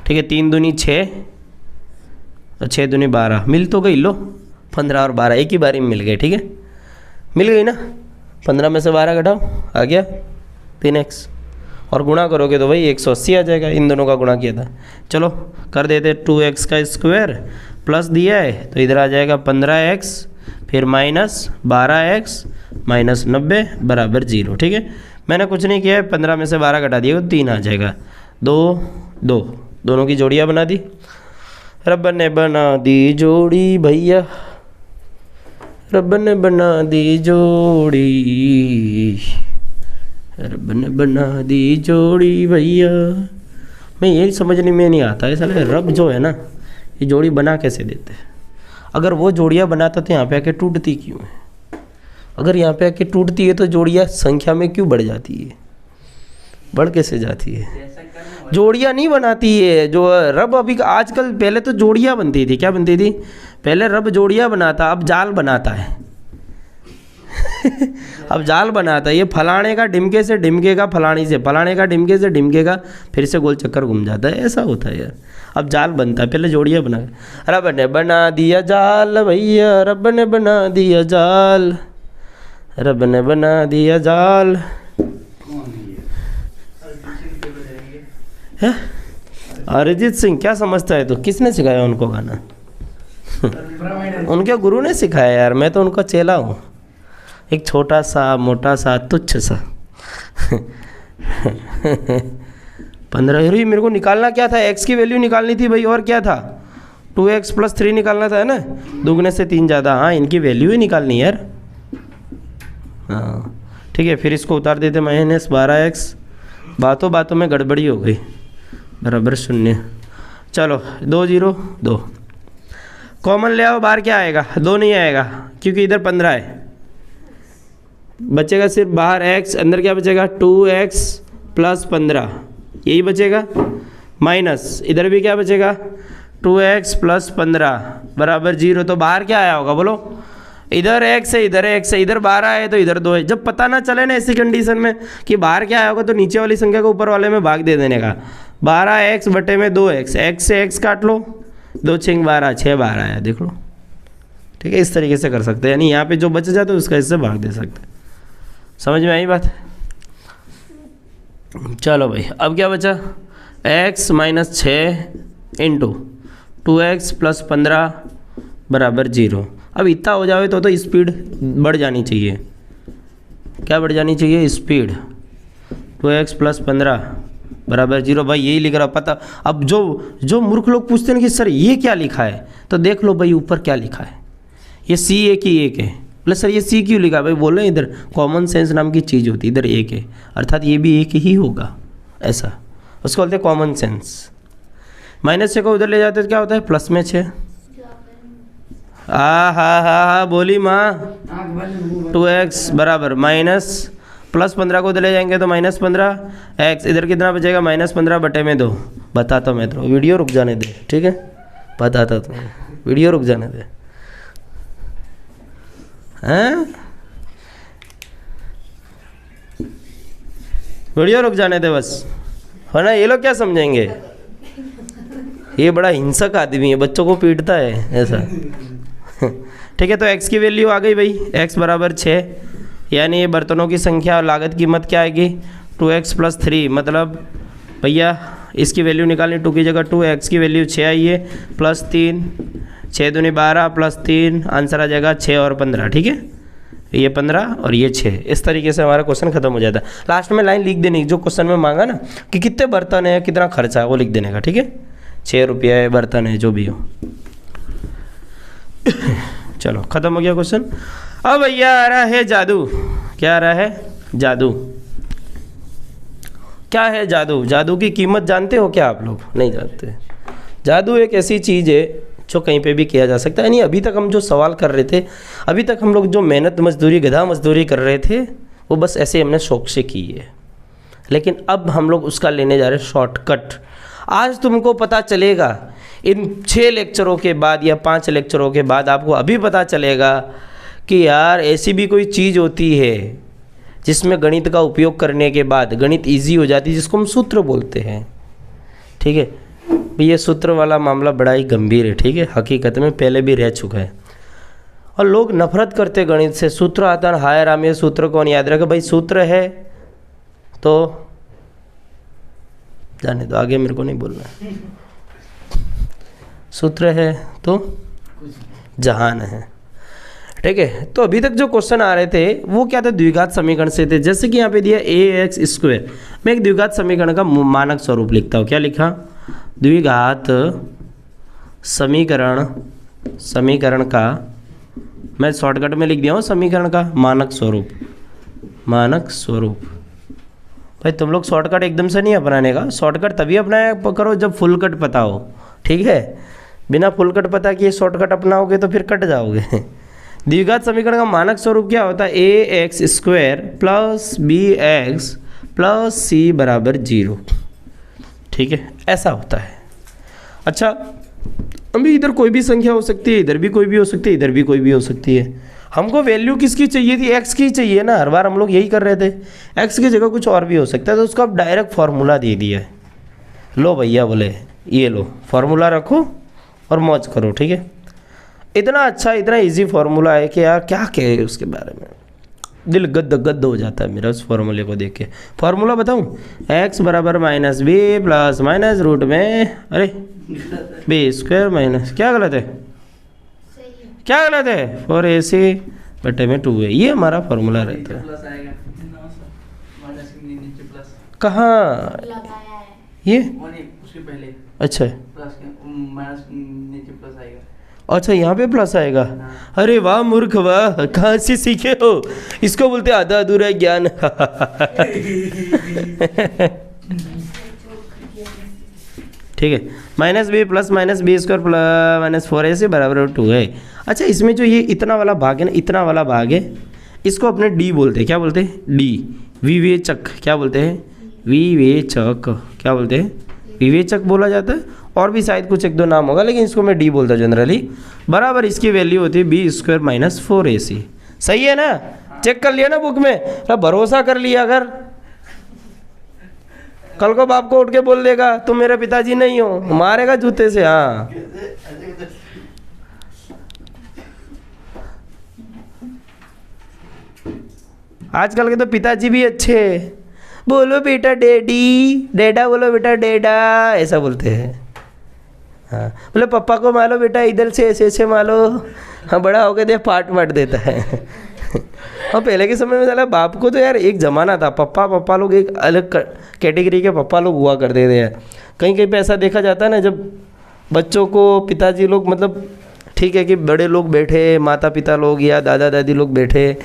ठीक है, 3 दूनी 6 और 6 दूनी 12। मिल तो गई, लो 15 और 12 एक ही बारी में मिल गए। ठीक है, मिल गई ना। 15 में से 12 घटाओ, आ गया 3x, और गुणा करोगे तो भाई 180 आ जाएगा। इन दोनों का गुणा किया था। चलो कर देते 2x² प्लस दिया है तो इधर आ जाएगा 15x, फिर -12x माइनस 90 बराबर 0। ठीक है, मैंने कुछ नहीं किया है, 15 में से 12 घटा दिया तो 3 आ जाएगा। 2 2 दोनों की जोड़ियाँ बना दी। रब ने बना दी जोड़ी भैया, रब ने बना दी जोड़ी, रब ने बना दी जोड़ी भैया। मैं यही समझने में नहीं आता है साले, रब जो है ना ये जोड़ी बना कैसे देते हैं? अगर वो जोड़ियाँ बनाता तो यहाँ पे आके टूटती क्यों है? अगर यहाँ पे आके टूटती है तो जोड़ियाँ संख्या में क्यों बढ़ जाती है? बढ़ कैसे जाती है? जोड़ियाँ नहीं बनाती है जो रब। अभी आजकल, पहले तो जोड़ियाँ बनती थी। क्या बनती थी? पहले रब जोड़ियाँ बनाता, अब जाल बनाता है। अब जाल बनाता है। ये फलाने का ढिमके से ढिमके का फलानी से, फलाने का ढिमके से ढिमके का, फिर से गोल चक्कर घूम जाता है। ऐसा होता है यार। अब जाल बनता है, पहले जोड़ियाँ बना। रब ने बना दिया जाल भैया, रब ने बना दिया जाल, रब ने बना दिया जाल। है अरिजीत सिंह? क्या समझता है? तो किसने सिखाया उनको गाना? उनके गुरु ने सिखाया यार। मैं तो उनका चेला हूँ, एक छोटा सा मोटा सा तुच्छ सा। 15 ही मेरे को निकालना क्या था? x की वैल्यू निकालनी थी भाई, और क्या था? 2x + 3 निकालना था, है ना? दुगने से 3 ज़्यादा। हाँ, इनकी वैल्यू ही निकालनी है यार। हाँ ठीक है, फिर इसको उतार देते -12x। बातों बातों में गड़बड़ी हो गई, बराबर 0। चलो 2 0 2 कॉमन ले आओ। बाहर क्या आएगा? 2 नहीं आएगा क्योंकि इधर 15 है। बचेगा सिर्फ बाहर x, अंदर क्या बचेगा? 2x + 15 यही बचेगा। माइनस इधर भी क्या बचेगा? 2x + 15 बराबर 0। तो बाहर क्या आया होगा बोलो? इधर x है, इधर x है, इधर 12 है तो इधर 2 है। जब पता ना चले ना ऐसी कंडीशन में कि बाहर क्या आया होगा, तो नीचे वाली संख्या को ऊपर वाले में भाग दे देने का। 12x बटे में 2x, x से x काट लो, 2 6 12, 6 12 आया, देख लो। ठीक है, इस तरीके से कर सकते हैं, यानी यहाँ पे जो बच जाता है उसका इससे भाग दे सकते हैं। समझ में आई बात? चलो भाई, अब क्या बचा? x - 6 × 2x + 15 बराबर 0। अब इतना हो जाए तो स्पीड बढ़ जानी चाहिए। क्या बढ़ जानी चाहिए? स्पीड। 2x + 15 = 0। भाई यही लिख रहा पता। अब जो मूर्ख लोग पूछते हैं कि सर ये क्या लिखा है, तो देख लो भाई ऊपर क्या लिखा है, ये सी ए की एक है। बोले सर ये सी क्यों लिखा है? भाई बोल रहे हैं इधर कॉमन सेंस नाम की चीज़ होती है, इधर एक है अर्थात ये भी एक ही होगा, ऐसा उसको बोलते हैं कॉमन सेंस। -6 को उधर ले जाते तो क्या होता है? +6। हा बोली माँ। 2x बराबर माइनस +15 को उधर ले जाएंगे तो -15 x, इधर कितना बचेगा? -15/2। बताता हूँ मैं तो, वीडियो रुक जाने दे, ठीक है? बताता तो, वीडियो रुक जाने दे। हैं? वीडियो रुक जाने दे बस, है ना? ये लोग क्या समझेंगे? ये बड़ा हिंसक आदमी है, बच्चों को पीटता है ऐसा। ठीक है, तो x की वैल्यू आ गई भाई, x बराबर 6, यानी ये बर्तनों की संख्या और लागत कीमत क्या आएगी? 2x + 3, मतलब भैया इसकी वैल्यू निकालनी, 2 की जगह 2, x की वैल्यू 6 आई है, +3, 6 दूनी 12 +3, आंसर आ जाएगा 6 और 15। ठीक है, ये 15 और ये 6। इस तरीके से हमारा क्वेश्चन खत्म हो जाता है। लास्ट में लाइन लिख देने की, जो क्वेश्चन में मांगा ना कि कितने बर्तन है, कितना खर्चा है, वो लिख देने का। ठीक है, 6 रुपया है, बर्तन है, जो भी हो। चलो खत्म हो गया क्वेश्चन। अब भैया आ रहा है जादू। क्या आ रहा है? जादू। क्या है जादू? जादू की कीमत जानते हो क्या आप लोग? नहीं जानते। जादू एक ऐसी चीज़ है जो कहीं पे भी किया जा सकता है। नहीं, अभी तक हम जो सवाल कर रहे थे, अभी तक हम लोग जो मेहनत मजदूरी, गधा मजदूरी कर रहे थे, वो बस ऐसे हमने शौक से की है। लेकिन अब हम लोग उसका लेने जा रहे हैं शॉर्टकट। आज तुमको पता चलेगा, इन 6 लेक्चरों के बाद या 5 लेक्चरों के बाद आपको अभी पता चलेगा कि यार ऐसी भी कोई चीज़ होती है जिसमें गणित का उपयोग करने के बाद गणित इजी हो जाती है, जिसको हम सूत्र बोलते हैं। ठीक है, ये सूत्र वाला मामला बड़ा ही गंभीर है। ठीक है, हकीकत में पहले भी रह चुका है और लोग नफरत करते गणित से। सूत्र आता है, हाय राम, ये सूत्र कौन याद रखे? भाई सूत्र है तो जाने दो, आगे मेरे को नहीं बोलना। सूत्र है तो जहान है। ठीक है, तो अभी तक जो क्वेश्चन आ रहे थे वो क्या थे? द्विघात समीकरण से थे। जैसे कि यहाँ पे दिया ax²। मैं एक द्विघात समीकरण का मानक स्वरूप लिखता हूँ। क्या लिखा? द्विघात समीकरण का, मैं शॉर्टकट में लिख दिया हूँ समीकरण का मानक स्वरूप। मानक स्वरूप। भाई तुम लोग शॉर्टकट एकदम से नहीं अपनाने का। शॉर्टकट तभी अपनाया करो जब फुल कट पता हो। ठीक है, बिना फुल कट पता किए शॉर्टकट अपनाओगे तो फिर कट जाओगे। द्विघात समीकरण का मानक स्वरूप क्या होता है? ax² + bx + c = 0। ठीक है, ऐसा होता है। अच्छा, अभी इधर कोई भी संख्या हो सकती है, इधर भी कोई भी हो सकती है, इधर भी कोई भी हो सकती है। हमको वैल्यू किसकी चाहिए थी? x की चाहिए ना। हर बार हम लोग यही कर रहे थे। x की जगह कुछ और भी हो सकता है, तो उसको अब डायरेक्ट फार्मूला दे दिया है। लो भैया, बोले ये लो फार्मूला रखो और मौज करो। ठीक है, इतना अच्छा, इतना इजी फार्मूला है कि यार क्या कहे उसके बारे में, दिल गद हो जाता है मेरा उस फार्मूले को देख के। फार्मूला बताऊं? x बराबर -b प्लस माइनस रूट में, अरे b² माइनस, क्या गलत है? क्या गलत है? 4ac/2 है। ये हमारा फार्मूला रहता है। कहाँ ये? अच्छा अच्छा, यहाँ पे प्लस आएगा। अरे वाह मूर्ख वाह, कहाँ से सीखे हो? इसको बोलते आधा अधूरा ज्ञान। ठीक है, -b प्लस -b² + -4ac = 2 है। अच्छा, इसमें जो ये इतना वाला भाग है ना, इतना वाला भाग है, इसको अपने डी बोलते हैं। क्या बोलते हैं? डी। विवेचक। क्या बोलते हैं? विवेचक। क्या बोलते हैं? विवेचक बोला जाता है। और भी शायद कुछ 1-2 नाम होगा, लेकिन इसको मैं डी बोलता हूँ जनरली। बराबर इसकी वैल्यू होती है b² - 4ac। सही है ना? चेक कर लिया ना बुक में? भरोसा कर लिया। अगर कल को बाप को उठ के बोल देगा तुम मेरे पिताजी नहीं हो, मारेगा जूते से। हाँ, आजकल के तो पिताजी भी अच्छे, बोलो बेटा डैडी, डैडा बोलो बेटा डैडा, ऐसा बोलते हैं। हाँ, बोले पापा को मारो बेटा, इधर से ऐसे ऐसे मारो, हाँ बड़ा हो गया तो पार्ट बांट देता है। और पहले के समय में साला बाप को तो यार एक ज़माना था, पप्पा लोग एक अलग कैटेगरी के पप्पा लोग हुआ करते थे यार। कहीं कहीं पे ऐसा देखा जाता है ना, जब बच्चों को पिताजी लोग मतलब ठीक है कि बड़े लोग बैठे, माता पिता लोग या दादा दादी लोग बैठे,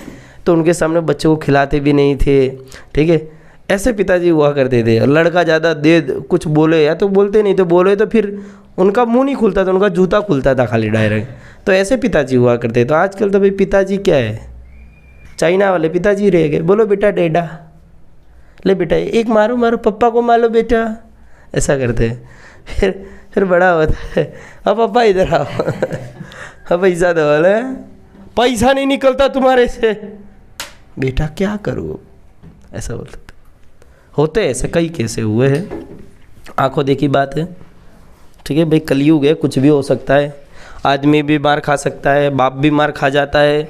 तो उनके सामने बच्चों को खिलाते भी नहीं थे, ठीक है, ऐसे पिताजी हुआ करते थे। लड़का ज़्यादा दे कुछ बोले या तो बोलते नहीं, तो बोले तो फिर उनका मुंह नहीं खुलता था, उनका जूता खुलता था खाली डायरेक्ट, तो ऐसे पिताजी हुआ करते। तो आजकल तो भाई पिताजी क्या है, चाइना वाले पिताजी रह गए। बोलो बेटा डेडा, ले बेटा एक मारो मारो, पप्पा को मारो बेटा, ऐसा करते हैं। फिर बड़ा होता है, अब पापा इधर आओ, अब पैसा दो, वाला पैसा नहीं निकलता तुम्हारे से, बेटा क्या करूँ, ऐसा बोलते होते। ऐसे कई केसे हुए हैं, आंखों देखी बात है, ठीक है भाई। कलयुग है, कुछ भी हो सकता है, आदमी भी मार खा सकता है, बाप भी मार खा जाता है,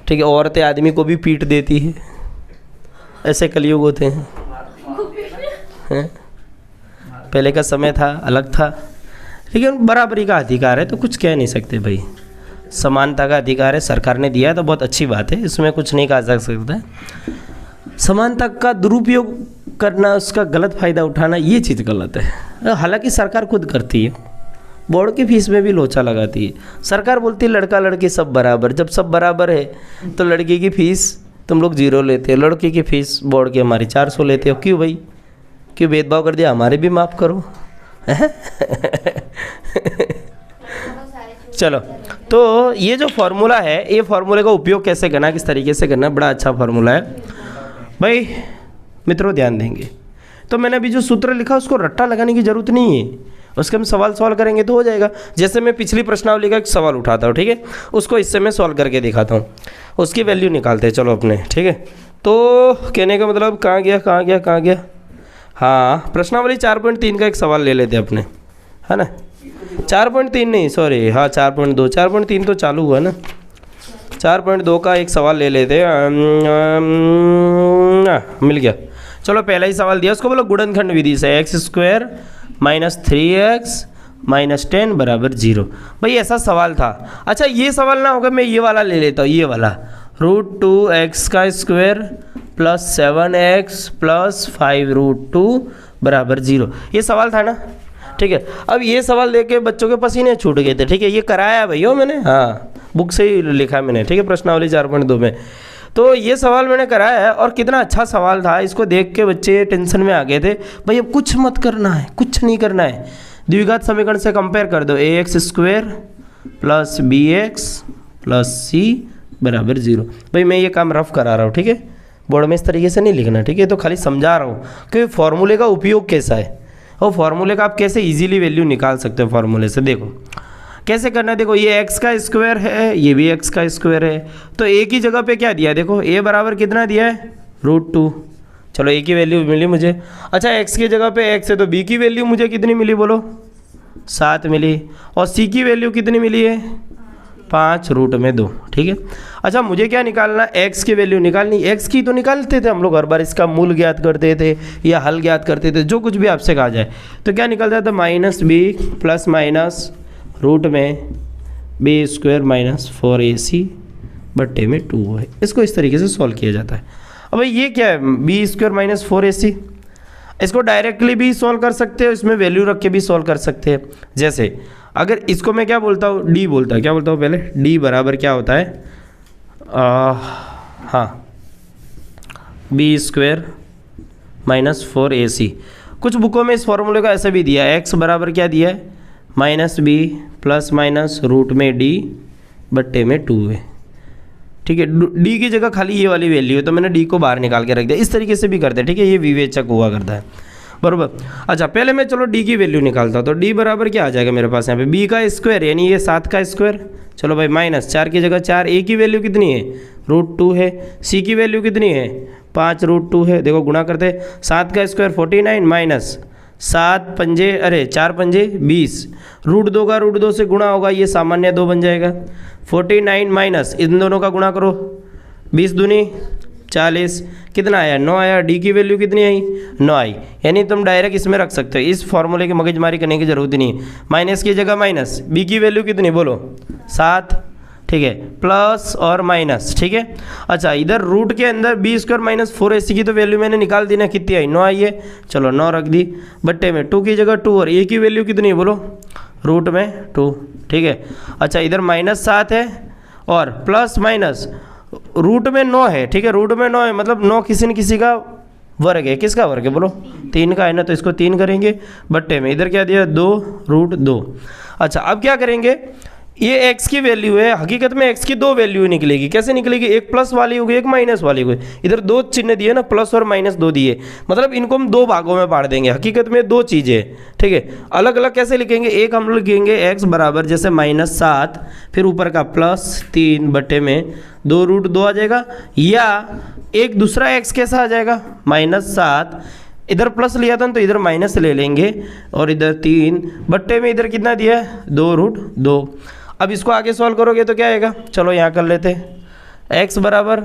ठीक है, औरतें आदमी को भी पीट देती है, ऐसे कलयुग होते हैं। पहले का समय था, अलग था, लेकिन बराबरी का अधिकार है तो कुछ कह नहीं सकते भाई, समानता का अधिकार है, सरकार ने दिया है तो बहुत अच्छी बात है, इसमें कुछ नहीं कहा जा सकता। समानता का दुरुपयोग करना, उसका गलत फ़ायदा उठाना, ये चीज़ गलत है। हालांकि सरकार खुद करती है, बोर्ड की फीस में भी लोचा लगाती है। सरकार बोलती है लड़का लड़की सब बराबर, जब सब बराबर है तो लड़की की फ़ीस तुम लोग 0 लेते हो, लड़की की फ़ीस बोर्ड की हमारी 400 लेते हो। क्यों भाई, क्यों भेदभाव कर दिया, हमारे भी माफ़ करो। चलो, तो ये जो फार्मूला है, ये फार्मूले का उपयोग कैसे करना, किस तरीके से करना, बड़ा अच्छा फार्मूला है भाई। मित्रों ध्यान देंगे तो मैंने अभी जो सूत्र लिखा उसको रट्टा लगाने की ज़रूरत नहीं है, उसके हम सवाल सॉल्व करेंगे तो हो जाएगा। जैसे मैं पिछली प्रश्नावली का एक सवाल उठाता हूँ, ठीक है, उसको इससे मैं सॉल्व करके दिखाता हूँ, उसकी वैल्यू निकालते हैं चलो अपने, ठीक है। तो कहने का मतलब कहाँ गया, हाँ, प्रश्नावली 4.3 का एक सवाल ले लेते अपने, है ना। 4.3 नहीं, सॉरी, हाँ 4.2, 4.3 तो चालू हुआ ना, 4.2 का एक सवाल ले लेते हैं। मिल गया, चलो पहला ही सवाल दिया, उसको बोलो गुणनखंड विधि से x² - 3x - 10 = 0। भाई ऐसा सवाल था। अच्छा ये सवाल ना होगा, मैं ये वाला ले लेता हूँ, ये वाला √2x² + 7x + 5√2 = 0, ये सवाल था ना, ठीक है। अब ये सवाल देके बच्चों के पसीने छूट गए थे, ठीक है, ये कराया भैया मैंने, हाँ बुक से ही लिखा मैंने, ठीक है, प्रश्नावली 4.2 में। तो ये सवाल मैंने कराया है और कितना अच्छा सवाल था, इसको देख के बच्चे टेंशन में आ गए थे। भाई अब कुछ मत करना है, कुछ नहीं करना है, द्विघात समीकरण से कंपेयर कर दो, ax² + bx + c = 0। भाई मैं ये काम रफ करा रहा हूँ, ठीक है, बोर्ड में इस तरीके से नहीं लिखना, ठीक है, तो खाली समझा रहा हूँ कि फार्मूले का उपयोग कैसा है और फार्मूले का आप कैसे इजीली वैल्यू निकाल सकते हो फार्मूले से। देखो कैसे करना है, देखो ये x² है, ये भी x² है, तो a की जगह पे क्या दिया है, देखो a बराबर कितना दिया है, √2। चलो a की वैल्यू मिली मुझे। अच्छा x की जगह पे x है तो b की वैल्यू मुझे कितनी मिली, बोलो 7 मिली, और c की वैल्यू कितनी मिली है, 5√2, ठीक है। अच्छा मुझे क्या निकालना, x की वैल्यू निकालनी, x की तो निकालते थे हम लोग हर बार, इसका मूल ज्ञात करते थे या हल ज्ञात करते थे, जो कुछ भी आपसे कहा जाए, तो क्या निकलता था, -b ± (b² - 4ac बट्टे में 2 है। इसको इस तरीके से सॉल्व किया जाता है। अब भाई ये क्या है, (b² - 4ac), इसको डायरेक्टली भी सॉल्व कर सकते हो, इसमें वैल्यू रख के भी सॉल्व कर सकते हैं। जैसे अगर इसको मैं क्या बोलता हूँ, d बोलता है, क्या बोलता हूँ पहले, d बराबर क्या होता है, हाँ (b² - 4ac). कुछ बुकों में इस फॉर्मूले का ऐसा भी दिया है, x बराबर क्या दिया है, -b ± √d बट्टे में 2 है, ठीक है। d की जगह खाली ये वाली वैल्यू है तो मैंने d को बाहर निकाल के रख दिया। इस तरीके से भी करते हैं, ठीक है, ये विवेचक हुआ करता है, बराबर। अच्छा पहले मैं चलो d की वैल्यू निकालता हूँ, तो d बराबर क्या आ जाएगा मेरे पास यहाँ पे, b का स्क्वायर यानी ये 7 का स्क्वायर, चलो भाई -4 की जगह 4, a की वैल्यू कितनी है, √2 है, c की वैल्यू कितनी है, 5√2 है, देखो गुणा करते, 7 का स्क्वायर 49 7 पंजे, अरे 4 पंजे 20, √2 का √2 से गुणा होगा, ये सामान्य 2 बन जाएगा, 49 माइनस इन दोनों का गुणा करो, 20 दूनी 40, कितना आया, 9 आया। डी की वैल्यू कितनी आई, 9 आई, यानी तुम डायरेक्ट इसमें रख सकते हो, इस फॉर्मूले की मगजमारी करने की जरूरत ही नहीं है। माइनस की जगह माइनस, बी की वैल्यू कितनी बोलो, 7, ठीक है, प्लस और माइनस, ठीक है। अच्छा, इधर रूट के अंदर बी स्क्वायर माइनस 4ac की तो वैल्यू मैंने निकाल दी ना, कितनी आई, 9 आई है, चलो 9 रख दी, बट्टे में 2 की जगह 2 और ए की वैल्यू कितनी है बोलो, रूट में 2, ठीक है। अच्छा, इधर -7 है और प्लस माइनस रूट में 9 है, ठीक है, रूट में 9 है मतलब 9 किसी न किसी का वर्ग है, किसका वर्ग है बोलो, 3 का है ना, तो इसको 3 करेंगे, बट्टे में इधर क्या दिया 2 रूट 2। अच्छा, अब क्या करेंगे, ये x की वैल्यू है, हकीकत में x की 2 वैल्यू निकलेगी, कैसे निकलेगी, एक प्लस वाली होगी एक माइनस वाली होगी, इधर 2 चिन्ह दिए ना, प्लस और माइनस 2 दिए, मतलब इनको हम 2 भागों में बांट देंगे, हकीकत में 2 चीज़ें, ठीक है। अलग अलग कैसे लिखेंगे, एक हम लिखेंगे x बराबर जैसे -7 फिर ऊपर का +3 बटे में 2 रूट 2 आ जाएगा, या एक दूसरा x कैसा आ जाएगा -7, इधर प्लस लिया था तो इधर माइनस ले लेंगे और इधर 3 बट्टे में इधर कितना दिया है 2 रूट 2। अब इसको आगे सॉल्व करोगे तो क्या आएगा, चलो यहाँ कर लेते हैं, x बराबर,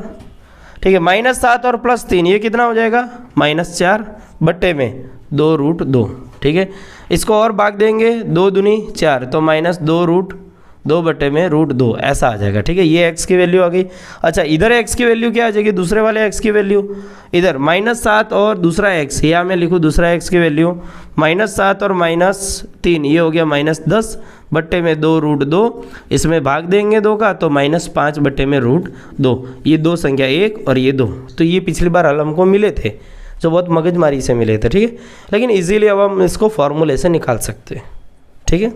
ठीक है, -7 और +3 ये कितना हो जाएगा -4 बट्टे में 2 रूट 2, ठीक है। इसको और भाग देंगे, 2 दूनी 4 तो -2 रूट 2 बटे में रूट 2 ऐसा आ जाएगा, ठीक है, ये x की वैल्यू आ गई। अच्छा, इधर x की वैल्यू क्या आ जाएगी, दूसरे वाले x की वैल्यू, इधर -7 और दूसरा x, या मैं लिखूँ दूसरा x की वैल्यू -7 और -3 ये हो गया -10 बट्टे में 2 रूट 2, इसमें भाग देंगे 2 का तो -5 बट्टे में रूट 2, ये 2 संख्या 1 और ये 2, तो ये पिछली बार हल हमको मिले थे जो बहुत मगजमारी से मिले थे, ठीक है, लेकिन इजीली अब हम इसको फार्मूले से निकाल सकते हैं, ठीक है,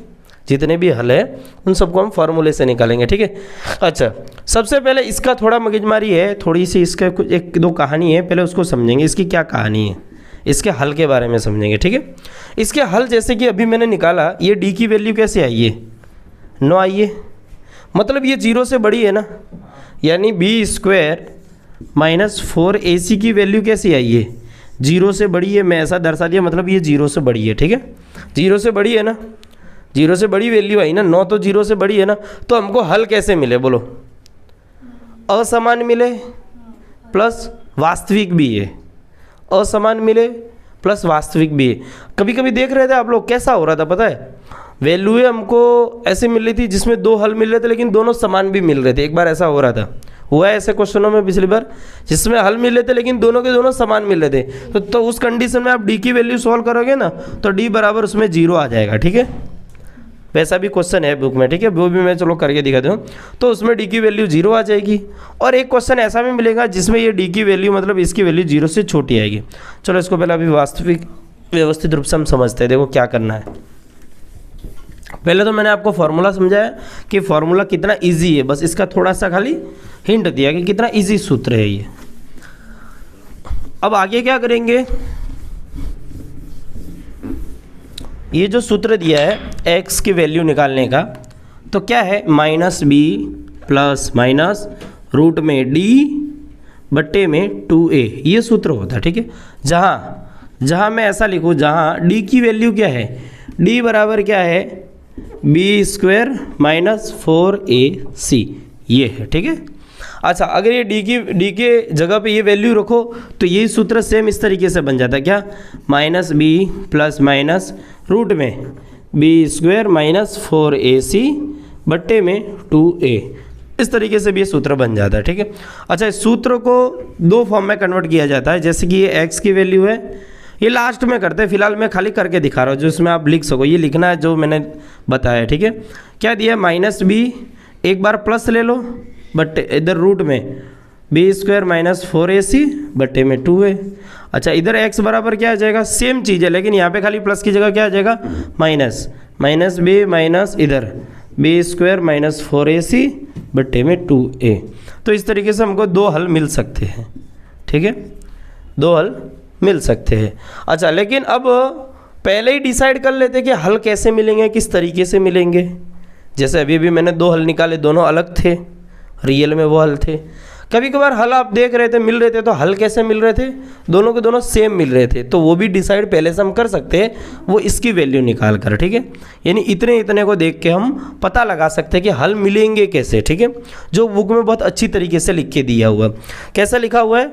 जितने भी हल है उन सबको हम फार्मूले से निकालेंगे, ठीक है। अच्छा, सबसे पहले इसका थोड़ा मगजमारी है, थोड़ी सी इसका कुछ 1-2 कहानी है, पहले उसको समझेंगे, इसकी क्या कहानी है, इसके हल के बारे में समझेंगे, ठीक है। इसके हल जैसे कि अभी मैंने निकाला, ये d की वैल्यू कैसे आई है 9 आई है, मतलब ये 0 से बड़ी है ना, यानी बी स्क्वायर -4ac की वैल्यू कैसी आई है 0 से बड़ी है, मैं ऐसा दर्शा दिया मतलब ये 0 से बड़ी है, ठीक है, 0 से बड़ी है ना, 0 से बड़ी वैल्यू आई ना, 9 तो 0 से बड़ी है ना, तो हमको हल कैसे मिले बोलो, असमान मिले प्लस वास्तविक भी है, असमान मिले प्लस वास्तविक भी है। कभी कभी देख रहे थे आप लोग कैसा हो रहा था पता है, वैल्यू हमको ऐसे मिल रही थी जिसमें 2 हल मिल रहे थे लेकिन दोनों समान भी मिल रहे थे, एक बार ऐसा हो रहा था, हुआ है ऐसे क्वेश्चनों में पिछली बार, जिसमें हल मिल रहे थे लेकिन दोनों के दोनों समान मिल रहे थे, तो उस कंडीशन में आप d की वैल्यू सॉल्व करोगे ना तो d बराबर उसमें 0 आ जाएगा, ठीक है, वैसा भी क्वेश्चन है बुक में, ठीक है, वो भी मैं चलो करके दिखाता हूँ, तो उसमें d की वैल्यू 0 आ जाएगी, और एक क्वेश्चन ऐसा भी मिलेगा जिसमें ये d की वैल्यू मतलब इसकी वैल्यू 0 से छोटी आएगी। चलो इसको पहले अभी वास्तविक व्यवस्थित रूप से हम समझते हैं, देखो क्या करना है। पहले तो मैंने आपको फार्मूला समझाया कि फार्मूला कितना ईजी है, बस इसका थोड़ा सा खाली हिंट दिया कि कितना ईजी सूत्र है ये। अब आगे क्या करेंगे, ये जो सूत्र दिया है x की वैल्यू निकालने का, तो क्या है -b प्लस माइनस रूट में d बट्टे में 2a, ये सूत्र होता है, ठीक है। जहाँ मैं ऐसा लिखूँ जहाँ d की वैल्यू क्या है, d बराबर क्या है b स्क्वायर -4ac ये है, ठीक है। अच्छा, अगर ये d के जगह पे ये वैल्यू रखो तो ये सूत्र सेम इस तरीके से बन जाता है, क्या -b प्लस माइनस रूट में b स्क्वायर -4ac बट्टे में 2a, इस तरीके से भी ये सूत्र बन जाता है, ठीक है। अच्छा, इस सूत्र को 2 फॉर्म में कन्वर्ट किया जाता है, जैसे कि ये x की वैल्यू है, ये लास्ट में करते हैं, फिलहाल मैं खाली करके दिखा रहा हूँ जो इसमें आप लिख सको, ये लिखना है जो मैंने बताया, ठीक है। क्या दिया -b, एक बार प्लस ले लो बट इधर रूट में b स्क्वायर -4ac बट्टे में 2a। अच्छा, इधर x बराबर क्या आ जाएगा, सेम चीज़ है लेकिन यहाँ पे खाली प्लस की जगह क्या आ जाएगा -b माइनस इधर b स्क्वायर -4ac बट्टे में 2a। तो इस तरीके से हमको 2 हल मिल सकते हैं, ठीक है, 2 हल मिल सकते हैं। अच्छा, लेकिन अब पहले ही डिसाइड कर लेते कि हल कैसे मिलेंगे, किस तरीके से मिलेंगे। जैसे अभी मैंने 2 हल निकाले, दोनों अलग थे, रियल में वो हल थे। कभी कभार हल आप देख रहे थे मिल रहे थे, तो हल कैसे मिल रहे थे, दोनों के दोनों सेम मिल रहे थे, तो वो भी डिसाइड पहले से हम कर सकते हैं, वो इसकी वैल्यू निकाल कर, ठीक है। यानी इतने को देख के हम पता लगा सकते हैं कि हल मिलेंगे कैसे, ठीक है, जो बुक में बहुत अच्छी तरीके से लिख के दिया हुआ। कैसा लिखा हुआ है,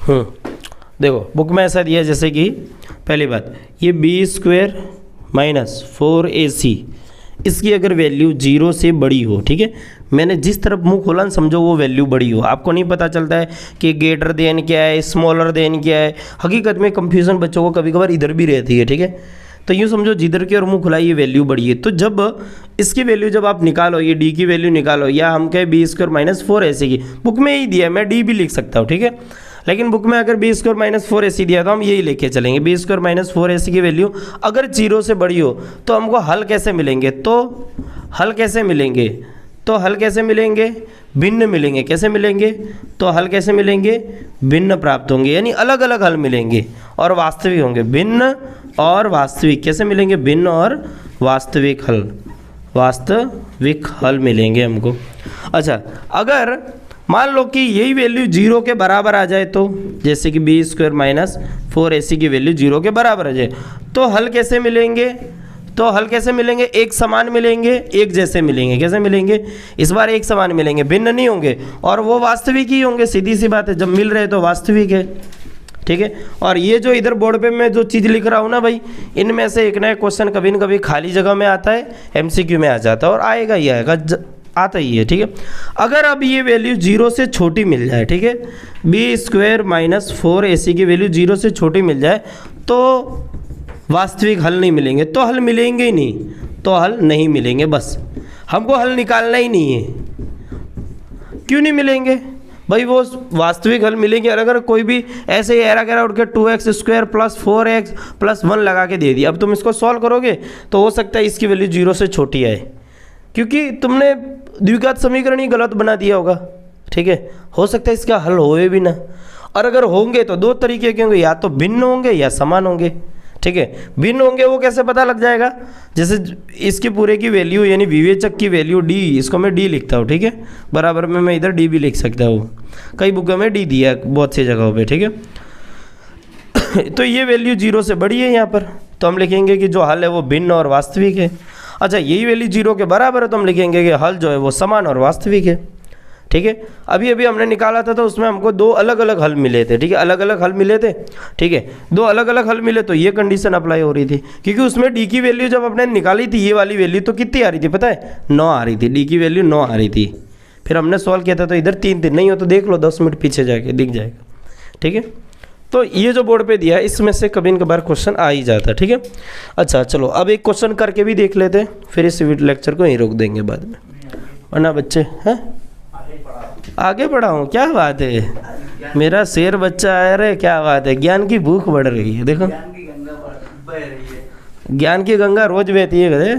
देखो बुक में ऐसा दिया है जैसे कि पहली बात ये b² माइनस 4ac इसकी अगर वैल्यू 0 से बड़ी हो, ठीक है, मैंने जिस तरफ मुंह खोला न समझो वो वैल्यू बड़ी हो। आपको नहीं पता चलता है कि ग्रेटर देन क्या है, स्मॉलर देन क्या है। हकीकत में कंफ्यूजन बच्चों को कभी कभार इधर भी रहती है, ठीक है। तो यूँ समझो जिधर की और मुंह खुला ये वैल्यू बड़ी है, तो जब इसकी वैल्यू जब आप निकालो, ये डी की वैल्यू निकालो, या हम कहें b² माइनस 4ac की, बुक में ही दिया है, मैं डी भी लिख सकता हूँ, ठीक है, लेकिन बुक में अगर b² माइनस 4ac दिया तो हम यही लेके चलेंगे। b² माइनस 4ac की वैल्यू अगर 0 से बड़ी हो तो हमको हल कैसे मिलेंगे, तो हल कैसे मिलेंगे, तो हल कैसे मिलेंगे, भिन्न मिलेंगे। कैसे मिलेंगे, तो हल कैसे मिलेंगे, भिन्न प्राप्त होंगे, यानी अलग अलग हल मिलेंगे और वास्तविक होंगे। भिन्न और वास्तविक कैसे मिलेंगे, भिन्न और वास्तविक हल, वास्तविक हल मिलेंगे हमको। अच्छा, अगर मान लो कि यही वैल्यू 0 के बराबर आ जाए, तो जैसे कि b² माइनस 4ac की वैल्यू 0 के बराबर आ जाए, तो हल कैसे मिलेंगे, तो हल कैसे मिलेंगे, एक समान मिलेंगे, एक जैसे मिलेंगे। कैसे मिलेंगे, इस बार एक समान मिलेंगे, भिन्न नहीं होंगे और वो वास्तविक ही होंगे। सीधी सी बात है, जब मिल रहे तो वास्तविक है, ठीक है। और ये जो इधर बोर्ड पे मैं जो चीज़ लिख रहा हूँ ना भाई, इनमें से एक नया क्वेश्चन कभी न कभी खाली जगह में आता है, MCQ में आ जाता है और आएगा ही आएगा, आता ही है, ठीक है। अगर अब ये वैल्यू 0 से छोटी मिल जाए, ठीक है, b² माइनस 4ac की वैल्यू 0 से छोटी मिल जाए तो वास्तविक हल नहीं मिलेंगे, तो हल मिलेंगे ही नहीं, तो हल नहीं मिलेंगे। बस हमको हल निकालना ही नहीं है। क्यों नहीं मिलेंगे भाई, वो वास्तविक हल मिलेंगे। और अगर कोई भी ऐसे ही एरा गैरा उठ के 2x² प्लस 4x प्लस 1 लगा के दे दिया, अब तुम इसको सॉल्व करोगे तो हो सकता है इसकी वैल्यू 0 से छोटी आए, क्योंकि तुमने द्विघात समीकरण ही गलत बना दिया होगा, ठीक है। हो सकता है इसका हल होए भी ना, और अगर होंगे तो दो तरीके के होंगे, या तो भिन्न होंगे या समान होंगे, ठीक है। भिन्न होंगे वो कैसे पता लग जाएगा, जैसे इसके पूरे की वैल्यू यानी विवेचक की वैल्यू d, इसको मैं d लिखता हूँ, ठीक है, बराबर में मैं इधर d भी लिख सकता हूँ, कई बुकों में d दिया है बहुत सी जगहों पे, ठीक है। तो ये वैल्यू 0 से बड़ी है यहाँ पर, तो हम लिखेंगे कि जो हल है वो भिन्न और वास्तविक है। अच्छा, यही वैल्यू 0 के बराबर है तो हम लिखेंगे कि हल जो है वो समान और वास्तविक है, ठीक है। अभी अभी हमने निकाला था तो उसमें हमको दो अलग अलग हल मिले थे, ठीक है, अलग अलग हल मिले थे, ठीक है। दो अलग अलग हल मिले तो ये कंडीशन अप्लाई हो रही थी, क्योंकि उसमें डी की वैल्यू जब अपने निकाली थी, ये वाली वैल्यू तो कितनी आ रही थी पता है, 9 आ रही थी, डी की वैल्यू 9 आ रही थी। फिर हमने सॉल्व किया था तो इधर 3 नहीं हो तो देख लो 10 मिनट पीछे जाके दिख जाएगा, ठीक है। तो ये जो बोर्ड पे दिया है इसमें से कभी न कभार क्वेश्चन आ ही जाता है, ठीक है। अच्छा चलो अब एक क्वेश्चन करके भी देख लेते हैं, फिर इस लेक्चर को यहीं रोक देंगे बाद में, वरना बच्चे हैं आगे बढ़ाऊँ, क्या बात है, मेरा शेर बच्चा आया रे, क्या बात है, ज्ञान की भूख बढ़ रही है। देखो ज्ञान की गंगा रोज बहती है, गधे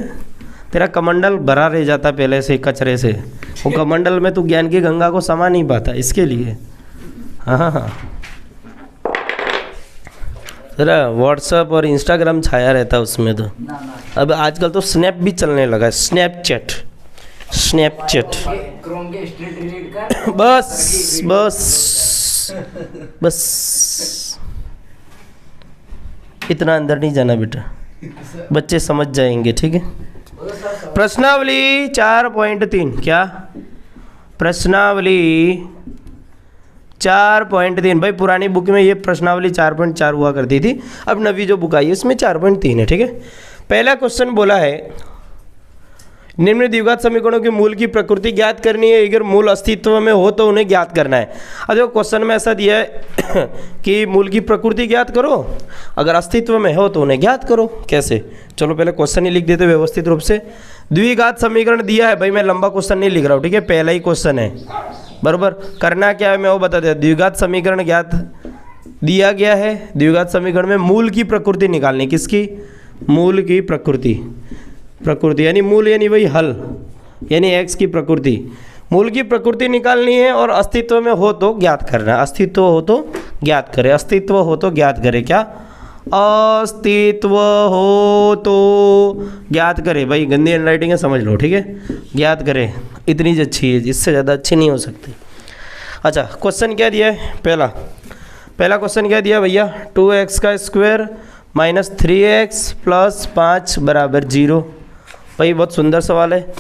तेरा कमंडल भरा रह जाता पहले से कचरे से, वो कमंडल में तू ज्ञान की गंगा को समा नहीं पाता, इसके लिए। हाँ हाँ, तेरा व्हाट्सएप और इंस्टाग्राम छाया रहता उसमें तो। अब आजकल तो स्नैप भी चलने लगा है, स्नैपचैट, स्नैपचैट। बस बस बस, इतना अंदर नहीं जाना बेटा, बच्चे समझ जाएंगे, ठीक है। प्रश्नावली 4.3, क्या प्रश्नावली 4.3, भाई पुरानी बुक में ये प्रश्नावली 4.4 हुआ करती थी, अब नवी जो बुक आई है इसमें 4.3 है, ठीक है। पहला क्वेश्चन बोला है निम्न द्विघात समीकरणों के मूल की प्रकृति ज्ञात करनी है, अगर मूल अस्तित्व में हो तो उन्हें ज्ञात करना है। अब देखो क्वेश्चन में ऐसा दिया है कि मूल की प्रकृति ज्ञात करो, अगर अस्तित्व में हो तो उन्हें ज्ञात करो। कैसे, चलो पहले क्वेश्चन ही लिख देते व्यवस्थित रूप से। द्विघात समीकरण दिया है, भाई मैं लंबा क्वेश्चन नहीं लिख रहा हूँ, ठीक है, पहला ही क्वेश्चन है, बराबर। करना क्या है मैं वो बता देता, द्विघात समीकरण ज्ञात दिया गया है, द्विघात समीकरण में मूल की प्रकृति निकालनी, किसकी, मूल की प्रकृति, प्रकृति यानी मूल यानी वही हल, यानी x की प्रकृति, मूल की प्रकृति निकालनी है और अस्तित्व में हो तो ज्ञात करना है, अस्तित्व हो तो ज्ञात करें, अस्तित्व हो तो ज्ञात करें, क्या अस्तित्व हो तो ज्ञात करें, भाई गंदी हैंडराइटिंग है समझ लो, ठीक है, ज्ञात करें, इतनी अच्छी है, इससे ज़्यादा अच्छी नहीं हो सकती। अच्छा क्वेश्चन क्या दिया है, पहला क्वेश्चन क्या दिया भैया, 2x² माइनस 3x प्लस 5 बराबर 0। भाई बहुत सुंदर सवाल है,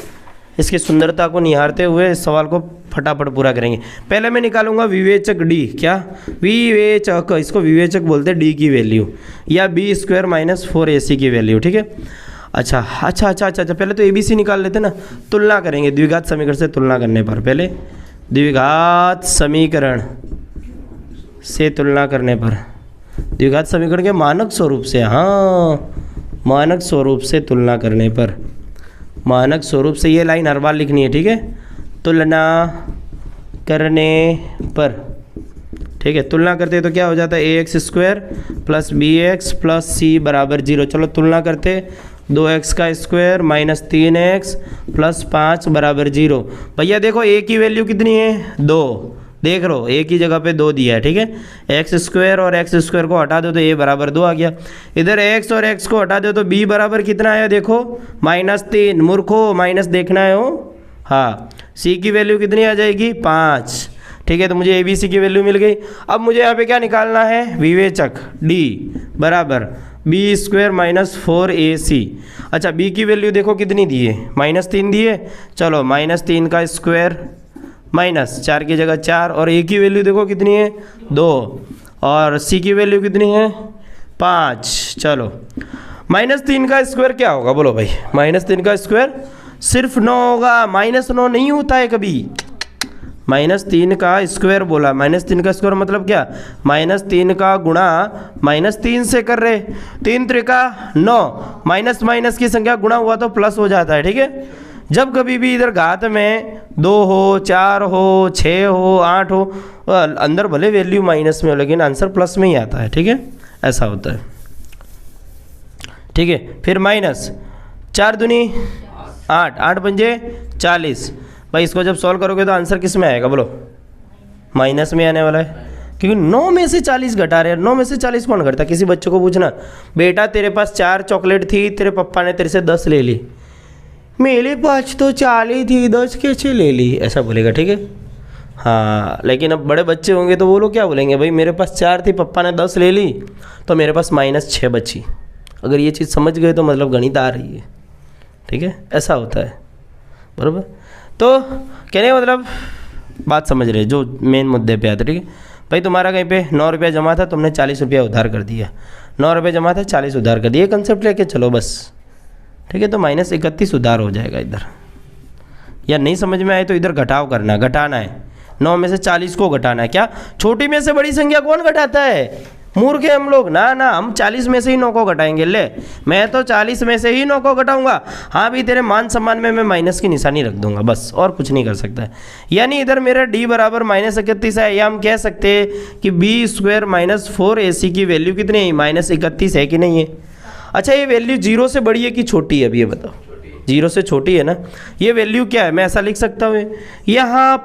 इसकी सुंदरता को निहारते हुए इस सवाल को फटाफट पूरा करेंगे। पहले मैं निकालूंगा विवेचक डी, क्या विवेचक, इसको विवेचक बोलते हैं, डी की वैल्यू या बी स्क्वायर माइनस 4ac की वैल्यू, ठीक है। अच्छा अच्छा अच्छा अच्छा अच्छा, पहले तो ABC निकाल लेते ना, तुलना करेंगे द्विघात समीकरण से तुलना करने पर, पहले द्विघात समीकरण से तुलना करने पर, द्विघात समीकरण के मानक स्वरूप से, हाँ मानक स्वरूप से तुलना करने पर, मानक स्वरूप से ये लाइन हर बार लिखनी है, ठीक है, तुलना करने पर, ठीक है। तुलना करते हैं तो क्या हो जाता है, ax square plus bx plus c बराबर 0। चलो तुलना करते, 2x का स्क्वायर माइनस 3x प्लस 5 बराबर 0। भैया देखो a की वैल्यू कितनी है, 2, देख लो a की जगह पे 2 दिया है, ठीक है। एक्स स्क्वायर और एक्स स्क्वायर को हटा दो तो a बराबर 2 आ गया। इधर x और x को हटा दो तो b बराबर कितना आया, देखो -3। मूर्खो माइनस देखना है हो, हाँ। c की वैल्यू कितनी आ जाएगी, 5, ठीक है। तो मुझे ABC की वैल्यू मिल गई। अब मुझे यहाँ पे क्या निकालना है, विवेचक D बराबर बी स्क्वायर माइनस 4ac। अच्छा b की वैल्यू देखो कितनी दी है, -3 दी है। चलो -3 का स्क्वायर माइनस 4 की जगह 4, और a की वैल्यू देखो कितनी है, 2, और c की वैल्यू कितनी है, 5। चलो -3 का स्क्वायर क्या होगा बोलो भाई, -3 का स्क्वायर सिर्फ 9 होगा, -9 नहीं होता है कभी। -3 का स्क्वायर बोला, -3 का स्क्वायर मतलब क्या, -3 का गुणा -3 से कर रहे, 3 त्रिका 9, माइनस माइनस की संख्या गुणा हुआ तो प्लस हो जाता है, ठीक है। जब कभी भी इधर घात में 2 हो, 4 हो, 6 हो, 8 हो, अंदर भले वैल्यू माइनस में हो लेकिन आंसर प्लस में ही आता है, ठीक है, ऐसा होता है, ठीक है। फिर माइनस 4 दूनी 8, 8 पंजे 40। भाई इसको जब सॉल्व करोगे तो आंसर किस में आएगा बोलो, माइनस में आने वाला है, क्योंकि 9 में से 40 घटा रहे हैं। 9 में से 40 कौन घटता है, किसी बच्चों को पूछना, बेटा तेरे पास 4 चॉकलेट थी, तेरे पापा ने तेरे से 10 ले ली, मेरे पास तो 40 थी, 10 कैसे ले ली, ऐसा बोलेगा, ठीक है। हाँ लेकिन अब बड़े बच्चे होंगे तो वो लोग क्या बोलेंगे, भाई मेरे पास 4 थी, पापा ने 10 ले ली, तो मेरे पास -6 बची। अगर ये चीज़ समझ गए तो मतलब गणित आ रही है, ठीक है, ऐसा होता है, बराबर। तो कहने का मतलब बात समझ रहे, जो मेन मुद्दे पे आते, ठीक है। भाई तुम्हारा कहीं पे 9 रुपया जमा था, तुमने 40 रुपया उधार कर दिया, 9 रुपये जमा था, 40 उधार कर दिया, ये कंसेप्ट लेके चलो बस, ठीक है। तो -31 उधार हो जाएगा इधर, या नहीं समझ में आए तो इधर घटाव करना, घटाना है, 9 में से 40 को घटाना है। क्या छोटी में से बड़ी संख्या कौन घटाता है, मूर्ख है हम लोग, ना ना, हम 40 में से ही 9 को घटाएंगे। ले मैं तो 40 में से ही 9 को घटाऊंगा, हाँ भी तेरे मान सम्मान में मैं माइनस की निशानी रख दूंगा, बस और कुछ नहीं कर सकता है। यानी इधर मेरा D बराबर -31 है, या हम कह सकते हैं कि बी स्क्वायर माइनस 4ac की वैल्यू कितनी है, -31 है कि नहीं है। अच्छा ये वैल्यू 0 से बड़ी है कि छोटी है, अभी ये बताओ, 0 से छोटी है ना। ये वैल्यू क्या है, मैं ऐसा लिख सकता हूँ, यहाँ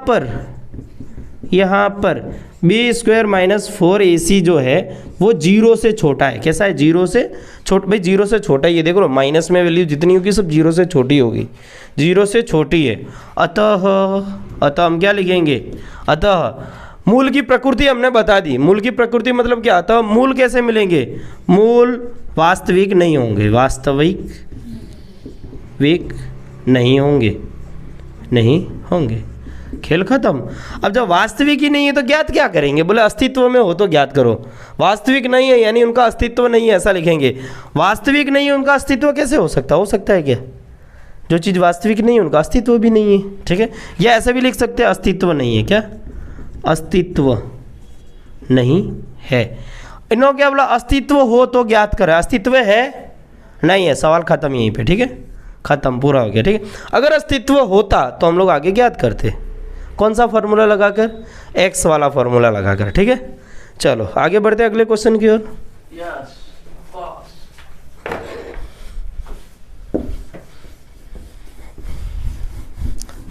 पर बी स्क्वायर माइनस 4ac जो है वो 0 से छोटा है। कैसा है, 0 से छोटा, भाई 0 से छोटा है, ये देखो माइनस में वैल्यू जितनी होगी सब 0 से छोटी होगी, 0 से छोटी है। अतः हम क्या लिखेंगे, अतः मूल की प्रकृति हमने बता दी। मूल की प्रकृति मतलब क्या, अतः मूल कैसे मिलेंगे, मूल वास्तविक नहीं होंगे, वास्तविक नहीं होंगे, खेल खत्म। अब जब वास्तविक ही नहीं है तो ज्ञात क्या करेंगे, बोले अस्तित्व में हो तो ज्ञात करो, वास्तविक नहीं है यानी उनका अस्तित्व नहीं है, ऐसा लिखेंगे। वास्तविक नहीं है उनका अस्तित्व कैसे हो सकता है क्या, जो चीज़ वास्तविक नहीं है उनका अस्तित्व भी नहीं है, ठीक है। या ऐसा भी लिख सकते हैं अस्तित्व नहीं है, क्या अस्तित्व नहीं है। इन्होंने क्या बोला, अस्तित्व हो तो ज्ञात करें, अस्तित्व है नहीं है, सवाल खत्म यहीं पे, ठीक है, खत्म, पूरा हो गया, ठीक है। अगर अस्तित्व होता तो हम लोग आगे ज्ञात करते, कौन सा फॉर्मूला लगाकर, x वाला फॉर्मूला लगाकर, ठीक है। चलो आगे बढ़ते अगले क्वेश्चन की ओर।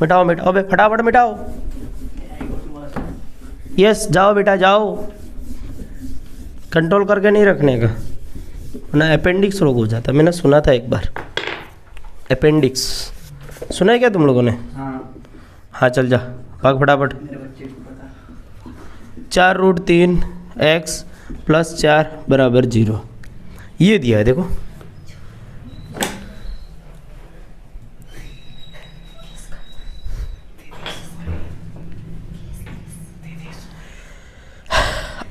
मिटाओ मिटाओ बे, फटाफट मिटाओ, यस जाओ बेटा जाओ, कंट्रोल करके नहीं रखने का ना, अपेंडिक्स रोग हो जाता, मैंने सुना था एक बार, अपेंडिक्स सुना है क्या तुम लोगों ने, हाँ चल जा भाग फटाफट। 4√3x + 4 = 0 ये दिया है, देखो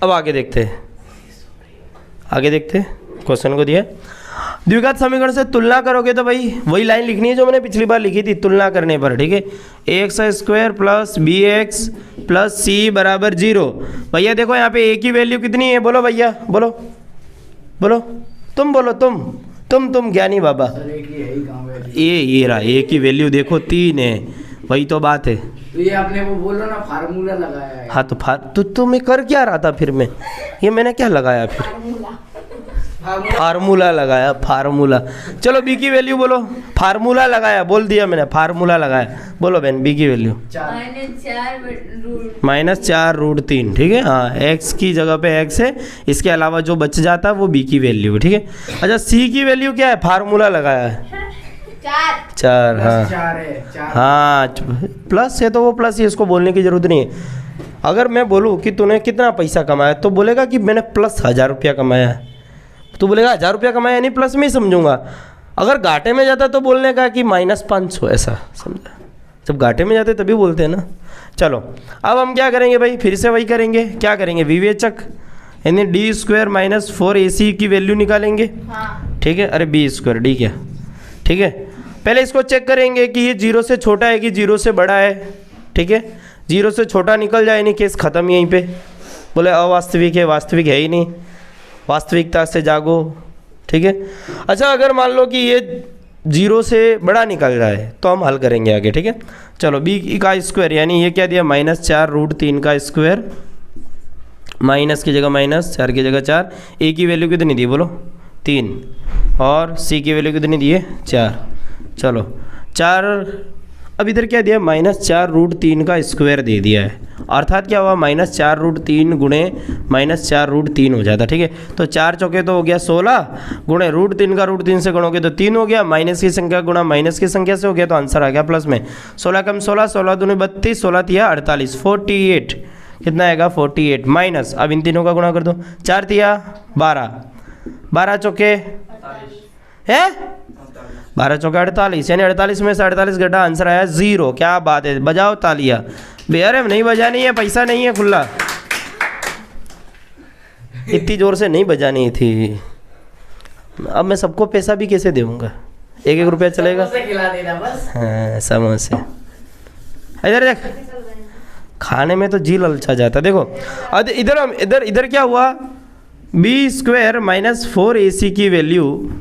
अब आगे देखते हैं, आगे देखते हैं क्वेश्चन को दिया। द्विघात समीकरण से तुलना करोगे तो भाई वही लाइन लिखनी है जो मैंने पिछली बार लिखी थी, तुलना करने पर, ठीक है। ax² plus bx plus c बराबर 0। भैया देखो यहाँ पे a की वैल्यू कितनी है, बोलो भैया, बोलो बोलो, तुम बोलो, तुम ज्ञानी बाबा। ये रहा, a की वैल्यू देखो 3 है, वही तो बात है।
तो ये आपने वो बोलो ना फार्मूला लगाया है।
हाँ तो मैं कर क्या रहा था फिर, ये मैंने क्या लगाया फिर, फार्मूला लगाया, फार्मूला। चलो बी की वैल्यू बोलो, फार्मूला लगाया, बोल दिया मैंने, फार्मूला लगाया। बोलो बहन बी की वैल्यू -4√3, ठीक है। हाँ एक्स की जगह पे एक्स है, इसके अलावा जो बच जाता है वो बी की वैल्यू है, ठीक है। अच्छा सी की वैल्यू क्या है, फार्मूला लगाया है 4। हाँ प्लस है तो वो प्लस ही, इसको बोलने की जरूरत नहीं है। अगर मैं बोलूँ कि तूने कितना पैसा कमाया तो बोलेगा कि मैंने प्लस 1000 रुपया कमाया है, तो बोलेगा 1000 रुपया कमाया, यानी प्लस में ही समझूंगा। अगर घाटे में जाता तो बोलने का कि -500, ऐसा समझा। जब घाटे में जाते तभी बोलते हैं ना। चलो अब हम क्या करेंगे भाई, फिर से वही करेंगे, क्या करेंगे, विवेचक यानी d² - 4ac की वैल्यू निकालेंगे, ठीक है। अरे b², डी क्या, ठीक है। पहले इसको चेक करेंगे कि ये 0 से छोटा है कि 0 से बड़ा है, ठीक है। 0 से छोटा निकल जाए, नहीं केस ख़त्म यहीं पे। बोले अवास्तविक है, वास्तविक है ही नहीं, वास्तविकता से जागो, ठीक है। अच्छा अगर मान लो कि ये 0 से बड़ा निकल रहा है तो हम हल करेंगे आगे, ठीक है। चलो b का स्क्वायर, यानी ये क्या दिया, -4√3 का स्क्वायर, माइनस की जगह माइनस, 4 की जगह 4। a की वैल्यू कितनी दी बोलो, 3, और c की वैल्यू कितनी दी है, 4। चलो 4, अब इधर क्या दिया, -4√3 का स्क्वायर दे दिया है, अर्थात क्या हुआ, -4√3 गुणे -4√3 हो जाता, ठीक है। तो 4 चौके तो हो गया 16, गुणे √3 का √3 से गुणोगे तो 3 हो गया, माइनस की संख्या गुणा माइनस की संख्या से हो गया, तो आंसर आ गया प्लस में। 16 कम 16, 16 दूनी 32, 16 तिया 48, 48 कितना आएगा, 48 माइनस, अब इन तीनों का गुणा कर दो, 4 तिया 12, 12 चौके है 12 चौके 48, यानी 48 में से 48 घटा, आंसर आया 0। क्या बात है, बजाओ तालियां। बेयर नहीं बजानी है, पैसा नहीं है खुला, इतनी जोर से नहीं बजानी थी। अब मैं सबको पैसा भी कैसे दूंगा, 1-1 रुपया चलेगा,
खिला देना बस।
हाँ समोसे। इधर देख, खाने में तो जी ललचा जाता। देखो इधर इधर इधर क्या हुआ, b² - 4ac की वैल्यू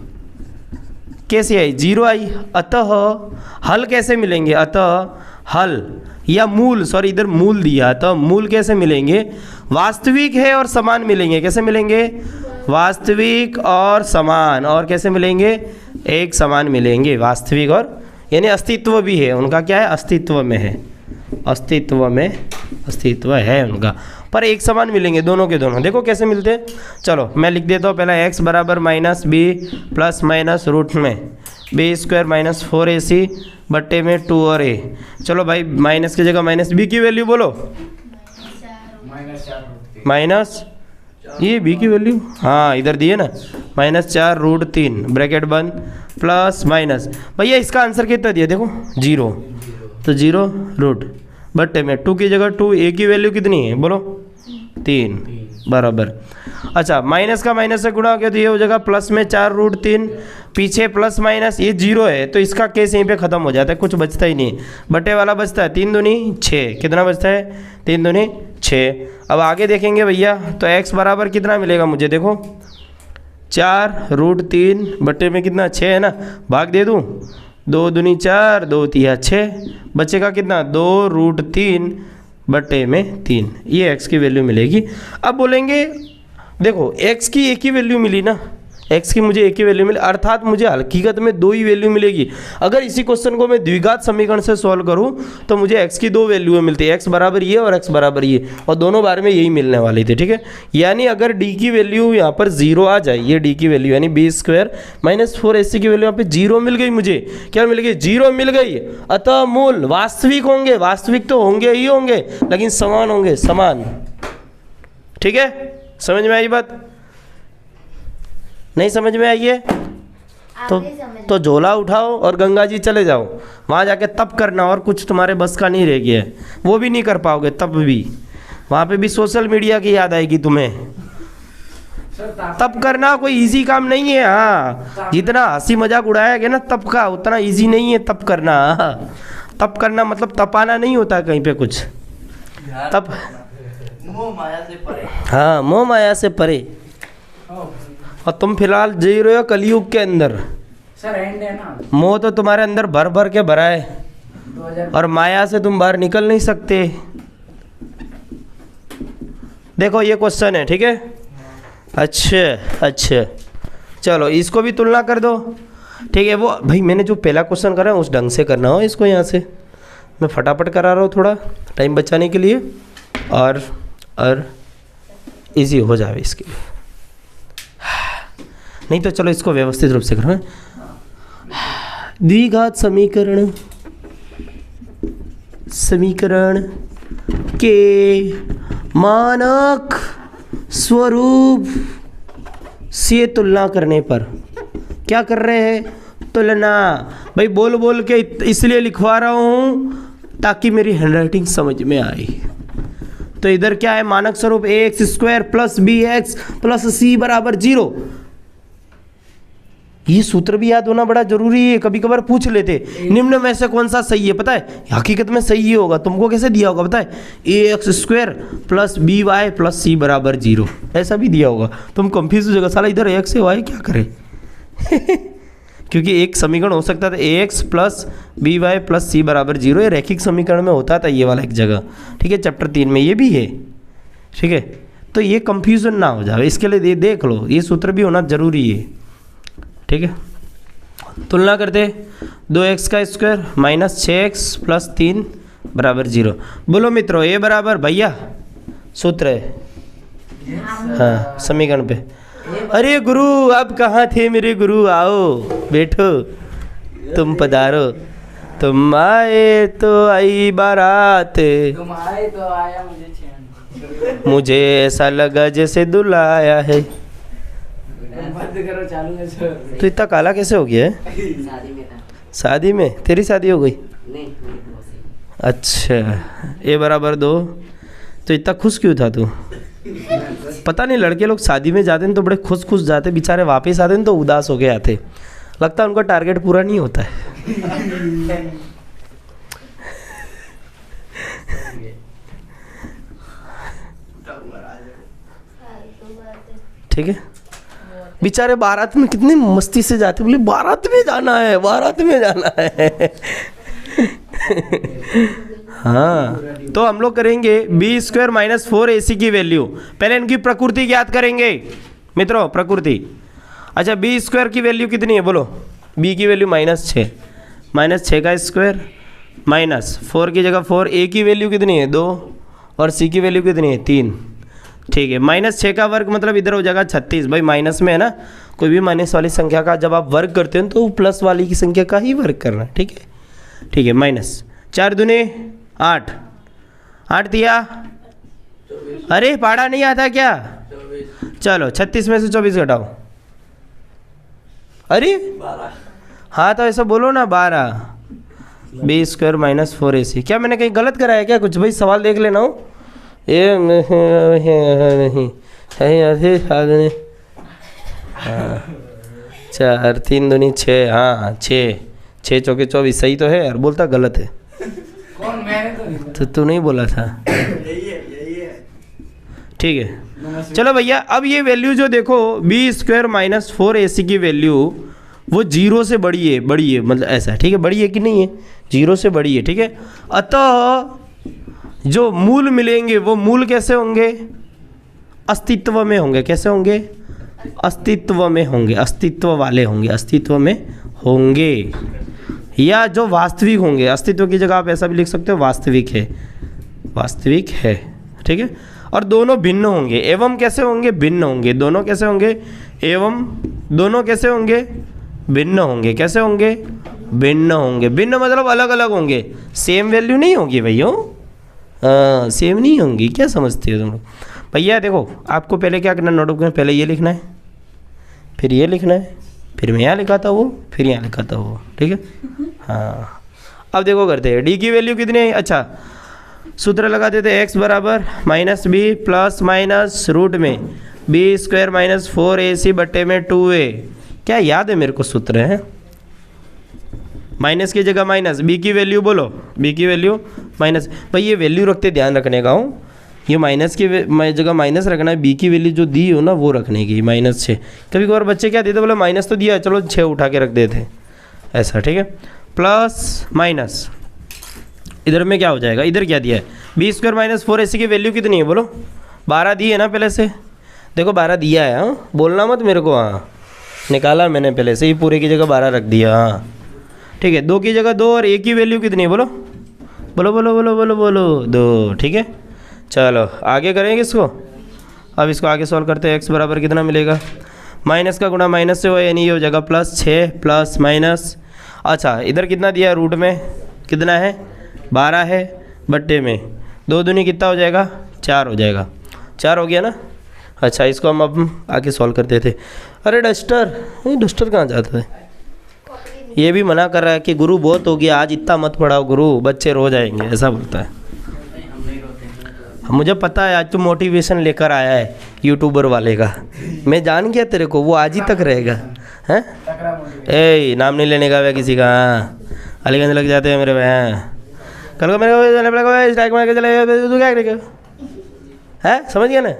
कैसे आई, 0 आई। अतः हल कैसे मिलेंगे, अतः हल या मूल, सॉरी इधर मूल दिया, अतः मूल कैसे मिलेंगे, वास्तविक है और समान मिलेंगे। कैसे मिलेंगे, वास्तविक और समान, और कैसे मिलेंगे, एक समान मिलेंगे, वास्तविक और, यानी अस्तित्व भी है उनका, क्या है, अस्तित्व में है, अस्तित्व में अस्तित्व है उनका, पर एक समान मिलेंगे दोनों के दोनों। देखो कैसे मिलते हैं, चलो मैं लिख देता हूँ पहला, x बराबर -b प्लस माइनस रूट में b² - 4ac बट्टे में 2 और a। चलो भाई माइनस की जगह माइनस, b की वैल्यू बोलो, माइनस ये b की वैल्यू, हाँ इधर दिए ना, -4√3 ब्रैकेट बंद प्लस माइनस, भैया इसका आंसर कितना दिया देखो 0, तो 0 रूट बट्टे में 2 की जगह 2, a की वैल्यू कितनी है बोलो 3 बराबर। अच्छा माइनस का माइनस से गुणा हो गया तो ये हो जाएगा प्लस में 4√3, पीछे प्लस माइनस, ये 0 है तो इसका केस यहीं पे ख़त्म हो जाता है, कुछ बचता ही नहीं, बट्टे वाला बचता है 3 दूनी 6, कितना बचता है 3 दूनी 6। अब आगे देखेंगे भैया तो x बराबर कितना मिलेगा मुझे, देखो 4√3 बट्टे में कितना 6 है ना, भाग दे दूँ, 2 दूनी 4, 2 तिया 6, बचेगा कितना 2√3 बट्टे में 3, ये x की वैल्यू मिलेगी। अब बोलेंगे देखो x की एक ही वैल्यू मिली ना, x की मुझे एक ही वैल्यू मिली, अर्थात मुझे हकीकत में 2 ही वैल्यू मिलेगी। अगर इसी क्वेश्चन को मैं द्विघात समीकरण से सॉल्व करूं तो मुझे x की 2 वैल्यू मिलती है, x बराबर ये और x बराबर ये, और दोनों बार में यही मिलने वाली थी, ठीक है। यानी अगर d की वैल्यू यहाँ पर 0 आ जाए, ये d की वैल्यू यानी b² - 4ac की वैल्यू यहाँ पे 0 मिल गई, मुझे क्या मिल गई 0 मिल गई। अतः मूल वास्तविक होंगे, वास्तविक तो होंगे ही होंगे लेकिन समान होंगे, समान, ठीक है। समझ में आई बात, नहीं समझ में आई है तो झोला उठाओ और गंगा जी चले जाओ, वहाँ जाके तप करना, और कुछ तुम्हारे बस का नहीं रह गया है, वो भी नहीं कर पाओगे तब भी, वहाँ पे भी सोशल मीडिया की याद आएगी तुम्हें।
सर
तब करना कोई इजी काम नहीं है। हाँ, जितना हंसी मजाक उड़ाया गया ना तब का, उतना इजी नहीं है तब करना। तब करना मतलब तपाना नहीं होता कहीं पे कुछ। तब
मोह माया से परे।
हाँ, मोह माया से परे। और तुम फिलहाल जी रहे हो कलयुग के अंदर।
सर एंड है ना।
मोह तो तुम्हारे अंदर भर भर के भरा है
2000
और माया से तुम बाहर निकल नहीं सकते। देखो ये क्वेश्चन है, ठीक है। अच्छा, चलो इसको भी तुलना कर दो, ठीक है। वो भाई मैंने जो पहला क्वेश्चन करा है उस ढंग से करना हो इसको। यहाँ से मैं फटाफट करा रहा हूँ थोड़ा टाइम बचाने के लिए, और इजी हो जाए इसके लिए। नहीं तो चलो इसको व्यवस्थित रूप से करो। द्विघात समीकरण के मानक स्वरूप से तुलना करने पर क्या कर रहे हैं? तुलना। भाई बोल बोल के इसलिए लिखवा रहा हूँ ताकि मेरी हैंडराइटिंग समझ में आए। तो इधर क्या है? मानक स्वरूप ax² plus bx plus c बराबर 0। ये सूत्र भी याद होना बड़ा जरूरी है। कभी कभार पूछ लेते निम्न में से कौन सा सही है, पता है? हकीकत में सही होगा। तुमको कैसे दिया होगा पता है? ax² plus by plus c बराबर 0 ऐसा भी दिया होगा। तुम कंफ्यूज हो जाएगा, साला इधर x से y क्या करें। क्योंकि एक समीकरण हो सकता था ax plus by plus c बराबर 0। ये रैखिक समीकरण में होता था ये वाला एक जगह, ठीक है। चैप्टर 3 में ये भी है, ठीक है। तो ये कंफ्यूजन ना हो जाए इसके लिए देख लो, ये सूत्र भी होना जरूरी है, ठीक है। तुलना करते 2x² माइनस 6x प्लस 3 बराबर 0। बोलो मित्रों, ये बराबर भैया सूत्र है। हाँ, समीकरण पे। अरे गुरु आप कहाँ थे मेरे गुरु? आओ बैठो, तुम पधारो। तुम आए तो आई बारात,
तुम आए तो आया मुझे चैन।
मुझे ऐसा लगा जैसे दूल्हा आया है।
बंद करो, चालू है सर।
तो इतना काला कैसे हो गया है?
शादी में था।
शादी में? तेरी शादी हो गई?
नहीं।
अच्छा, ए बराबर 2। तो इतना खुश क्यों था तू? पता नहीं, लड़के लोग शादी में जाते हैं तो बड़े खुश जाते, बेचारे वापस आते हैं तो उदास हो के आते। लगता है उनका टारगेट पूरा नहीं होता है। ठीक है। बेचारे बारात में कितनी मस्ती से जाते, बोले बारात में जाना है, बारात में जाना है। हाँ, तो हम लोग करेंगे b² माइनस 4ac की वैल्यू। पहले इनकी प्रकृति ज्ञात करेंगे मित्रों, प्रकृति। अच्छा, b² की वैल्यू कितनी है बोलो? b की वैल्यू -6, -6 का स्क्वायर माइनस 4 की जगह 4। a की वैल्यू कितनी है? 2 और c की वैल्यू कितनी है? 3, ठीक है। -6 का वर्ग मतलब इधर हो जाएगा 36। भाई माइनस में है ना, कोई भी माइनस वाली संख्या का जब आप वर्ग करते हो तो प्लस वाली की संख्या का ही वर्ग करना, ठीक है, ठीक है। -4 दूने 8, 8 दिया। अरे पाड़ा नहीं आता क्या? चलो 36 में से 24 घटाओ। अरे हाँ, तो ऐसा बोलो ना 12। b² minus 4ac। क्या मैंने कहीं गलत कराया क्या कुछ? भाई सवाल देख लेना हो। ये नहीं है, 4 3 दूनी 6। हाँ 6 चौके 24 सही तो है यार, बोलता गलत है।
कौन? मैंने तो नहीं।
तो तू नहीं बोला था।
यही है।
ठीक है, चलो भैया। अब ये वैल्यू जो देखो b² माइनस 4ac की वैल्यू वो 0 से बड़ी है, मतलब ऐसा, ठीक है। बड़ी है कि नहीं है? 0 से बड़ी है, ठीक है। अतः जो मूल मिलेंगे वो मूल कैसे होंगे? अस्तित्व में होंगे। कैसे होंगे? अस्तित्व में होंगे, अस्तित्व वाले होंगे, अस्तित्व में होंगे। या जो वास्तविक होंगे, अस्तित्व की जगह आप ऐसा भी लिख सकते हो वास्तविक है, वास्तविक है, ठीक है। और दोनों भिन्न होंगे। एवं कैसे होंगे? भिन्न होंगे। दोनों कैसे होंगे? एवं दोनों कैसे होंगे? भिन्न होंगे। कैसे होंगे? भिन्न होंगे। भिन्न मतलब अलग अलग होंगे, सेम वैल्यू नहीं होगी भैया। सेम नहीं होंगी। क्या समझते हो तुम लोग? भैया देखो, आपको पहले क्या करना है नोटबुक में? पहले ये लिखना है, फिर ये लिखना है, फिर मैं यहाँ लिखा था वो, फिर यहाँ लिखा था वो, ठीक है। हाँ, अब देखो करते हैं। डी की वैल्यू कितनी है? अच्छा सूत्र लगा देते x बराबर minus b plus minus root में बी स्क्वायर माइनस 4ac बट्टे में 2a। क्या याद है मेरे को सूत्र है? माइनस की जगह माइनस, बी की वैल्यू बोलो, बी की वैल्यू माइनस। भाई ये वैल्यू रखते ध्यान रखने का हूँ, ये माइनस की जगह माइनस रखना है, बी की वैल्यू जो दी हो ना वो रखने की, -6। कभी कभार बच्चे क्या देते, बोले माइनस तो दिया है चलो 6 उठा के रख देते, ऐसा, ठीक है। प्लस माइनस इधर में क्या हो जाएगा, इधर क्या दिया है, बी स्क्वायर माइनस 4ac की वैल्यू कितनी है बोलो, 12 दी है ना पहले से, देखो 12 दिया है, हाँ बोलना मत मेरे को, हाँ निकाला मैंने पहले से ही, पूरे की जगह 12 रख दिया, हाँ ठीक है। 2 की जगह 2 और a की वैल्यू कितनी है बोलो बोलो बोलो बोलो बोलो बोलो 2, ठीक है। चलो आगे करेंगे इसको, अब इसको आगे सॉल्व करते हैं। x बराबर कितना मिलेगा, माइनस का गुणा माइनस से हो, यानी ये हो जाएगा +6 प्लस माइनस, अच्छा इधर कितना दिया है, रूट में कितना है 12 है, बट्टे में 2 दूनी कितना हो जाएगा 4 हो जाएगा, 4 हो गया ना। अच्छा इसको हम अब आगे सॉल्व करते थे। अरे डस्टर कहाँ जाता है, ये भी मना कर रहा है कि गुरु बहुत हो गया आज, इतना मत पढ़ाओ गुरु, बच्चे रो जाएंगे, ऐसा बोलता है। मुझे पता है आज तू मोटिवेशन लेकर आया है यूट्यूबर वाले का, मैं जान गया तेरे को, वो आज ही तक रहेगा, हैं? ए नाम नहीं लेने का भाई किसी का, अलीगंज लग जाते हैं मेरे भाई, कल को मेरे को जाने पड़ेगा स्ट्राइक मार के चले, तू क्या करेगा, है समझ गया ना।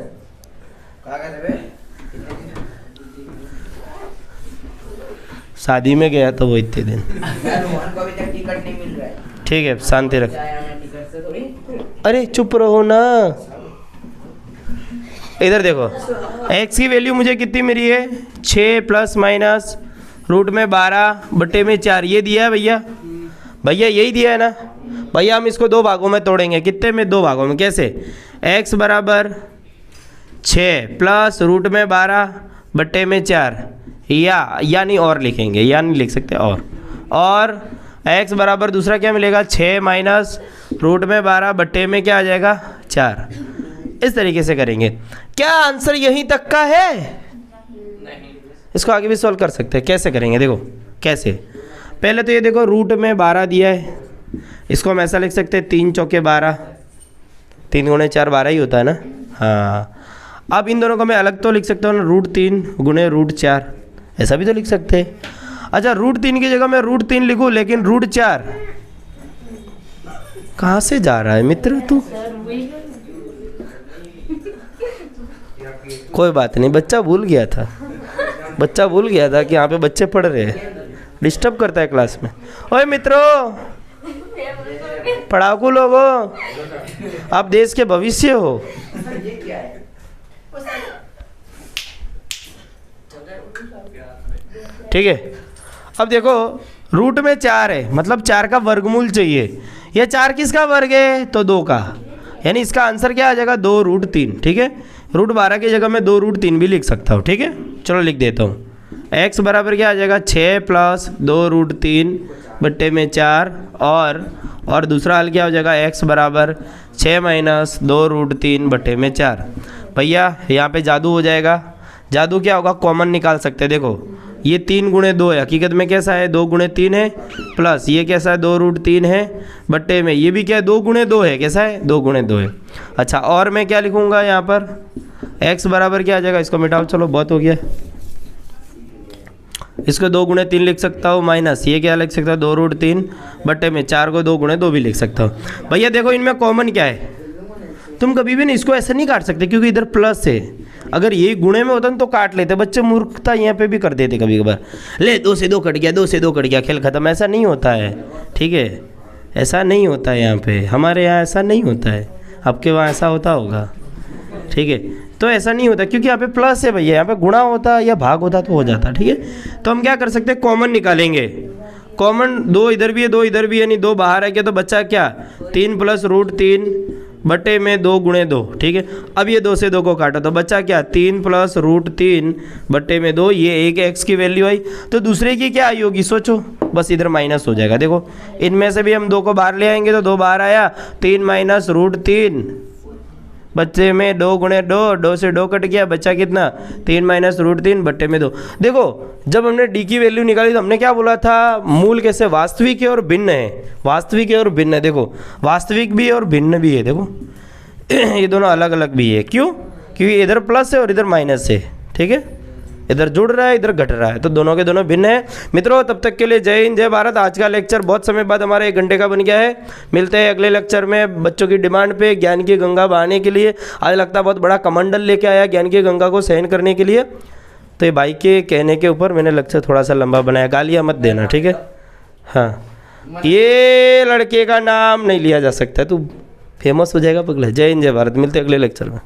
शादी में गया तो वो इतने दिन, ठीक है शांति रख, अरे चुप रहो ना। इधर देखो x की वैल्यू मुझे कितनी मिली है, 6 प्लस माइनस रूट में 12 बट्टे में 4, ये दिया है भैया, भैया यही दिया है ना भैया। हम इसको 2 भागों में तोड़ेंगे, कितने में 2 भागों में, कैसे, x बराबर 6 प्लस रूट में 12 बट्टे में 4, या नहीं और लिखेंगे, या नहीं लिख सकते और x बराबर दूसरा क्या मिलेगा 6 माइनस रूट में 12 बट्टे में क्या आ जाएगा 4। इस तरीके से करेंगे। क्या आंसर यहीं तक का है? नहीं। इसको आगे भी सॉल्व कर सकते हैं, कैसे करेंगे देखो, कैसे, पहले तो ये देखो रूट में 12 दिया है, इसको हम ऐसा लिख सकते हैं 3 चौके 12, 3 गुणे 4 12 ही होता है ना, हाँ। अब इन दोनों को मैं अलग तो लिख सकता हूँ ना, √3 गुणे √4, ऐसा भी तो लिख सकते हैं। अच्छा √3 की जगह मैं √3 लिखूँ, लेकिन √4 कहाँ से जा रहा है मित्र तू, कोई बात नहीं, बच्चा भूल गया था, बच्चा भूल गया था कि यहाँ पे बच्चे पढ़ रहे हैं, डिस्टर्ब करता है क्लास में। ओए मित्रों, पढ़ाकू लोगों, आप देश के भविष्य हो। ठीक है, अब देखो रूट में 4 है, मतलब 4 का वर्गमूल चाहिए, ये 4 किसका वर्ग है तो 2 का, यानी इसका आंसर क्या आ जाएगा 2√3, ठीक है। √12 की जगह मैं 2√3 भी लिख सकता हूँ, ठीक है, चलो लिख देता हूँ। x बराबर क्या आ जाएगा 6 प्लस 2√3 बट्टे में 4, और दूसरा हल क्या हो जाएगा x बराबर 6 माइनस 2√3 बट्टे में 4। भैया यहाँ पे जादू हो जाएगा, जादू क्या होगा, कॉमन निकाल सकते हैं। देखो ये 3 गुणे 2 है, हकीकत में कैसा है 2 गुणे 3 है, प्लस ये कैसा है 2√3 है बट्टे में ये भी क्या है 2 गुणे 2 है, कैसा है 2 गुणे 2 है। अच्छा और मैं क्या लिखूँगा यहाँ पर, x बराबर क्या आ जाएगा, इसको मिटाओ, चलो बहुत हो गया, इसको 2 गुणे 3 लिख सकता हूँ, माइनस ये क्या लिख सकता हूँ 2√3 बट्टे में 4 को 2 गुणे 2 भी लिख सकता हूँ। भैया देखो इनमें कॉमन क्या है, तुम कभी भी नहीं इसको ऐसे नहीं काट सकते क्योंकि इधर प्लस है, अगर ये गुणे में होता ना तो काट लेते, बच्चे मूर्खता यहाँ पे भी कर देते कभी कभार, ले 2 से 2 कट गया, 2 से 2 कट गया, खेल खत्म, ऐसा नहीं होता है, ठीक है, ऐसा नहीं होता है यहाँ पे, हमारे यहाँ ऐसा नहीं होता है, आपके वहाँ ऐसा होता होगा, ठीक है। तो ऐसा नहीं होता क्योंकि यहाँ पे प्लस है भैया, यहाँ पे गुणा होता या भाग होता तो हो जाता, ठीक है। तो हम क्या कर सकते हैं, कॉमन निकालेंगे, कॉमन 2 इधर भी है 2 इधर भी है, यानी 2 बाहर है क्या, तो बच्चा क्या 3 प्लस √3 बटे में 2 गुणे 2, ठीक है। अब ये 2 से 2 को काटा तो बच्चा क्या 3 प्लस √3 बटे में 2, ये एक x की वैल्यू आई, तो दूसरे की क्या आई होगी सोचो, बस इधर माइनस हो जाएगा। देखो इनमें से भी हम 2 को बाहर ले आएंगे तो 2 बाहर आया, 3 माइनस √3 बच्चे में 2 गुणे 2 से 2 कट गया, बच्चा कितना 3 माइनस रूट 3 बट्टे में 2। देखो जब हमने डी की वैल्यू निकाली तो हमने क्या बोला था, मूल कैसे वास्तविक है और भिन्न है, वास्तविक है और भिन्न है। देखो वास्तविक भी है और भिन्न भी है, देखो ये दोनों अलग अलग भी है। क्यों? क्योंकि इधर प्लस है और इधर माइनस है, ठीक है, इधर जुड़ रहा है इधर घट रहा है, तो दोनों के दोनों भिन्न है। मित्रों तब तक के लिए जय हिंद जय भारत। आज का लेक्चर बहुत समय बाद हमारा 1 घंटे का बन गया है। मिलते हैं अगले लेक्चर में बच्चों की डिमांड पे ज्ञान की गंगा बहाने के लिए। आज लगता है बहुत बड़ा कमंडल लेके आया ज्ञान की गंगा को सहन करने के लिए। तो ये भाई के कहने के ऊपर मैंने लेक्चर थोड़ा सा लंबा बनाया, गालियाँ मत देना, ठीक है। हाँ, ये लड़के का नाम नहीं लिया जा सकता, तू फेमस हो जाएगा पगला। जय हिंद जय भारत। मिलते हैं अगले लेक्चर में।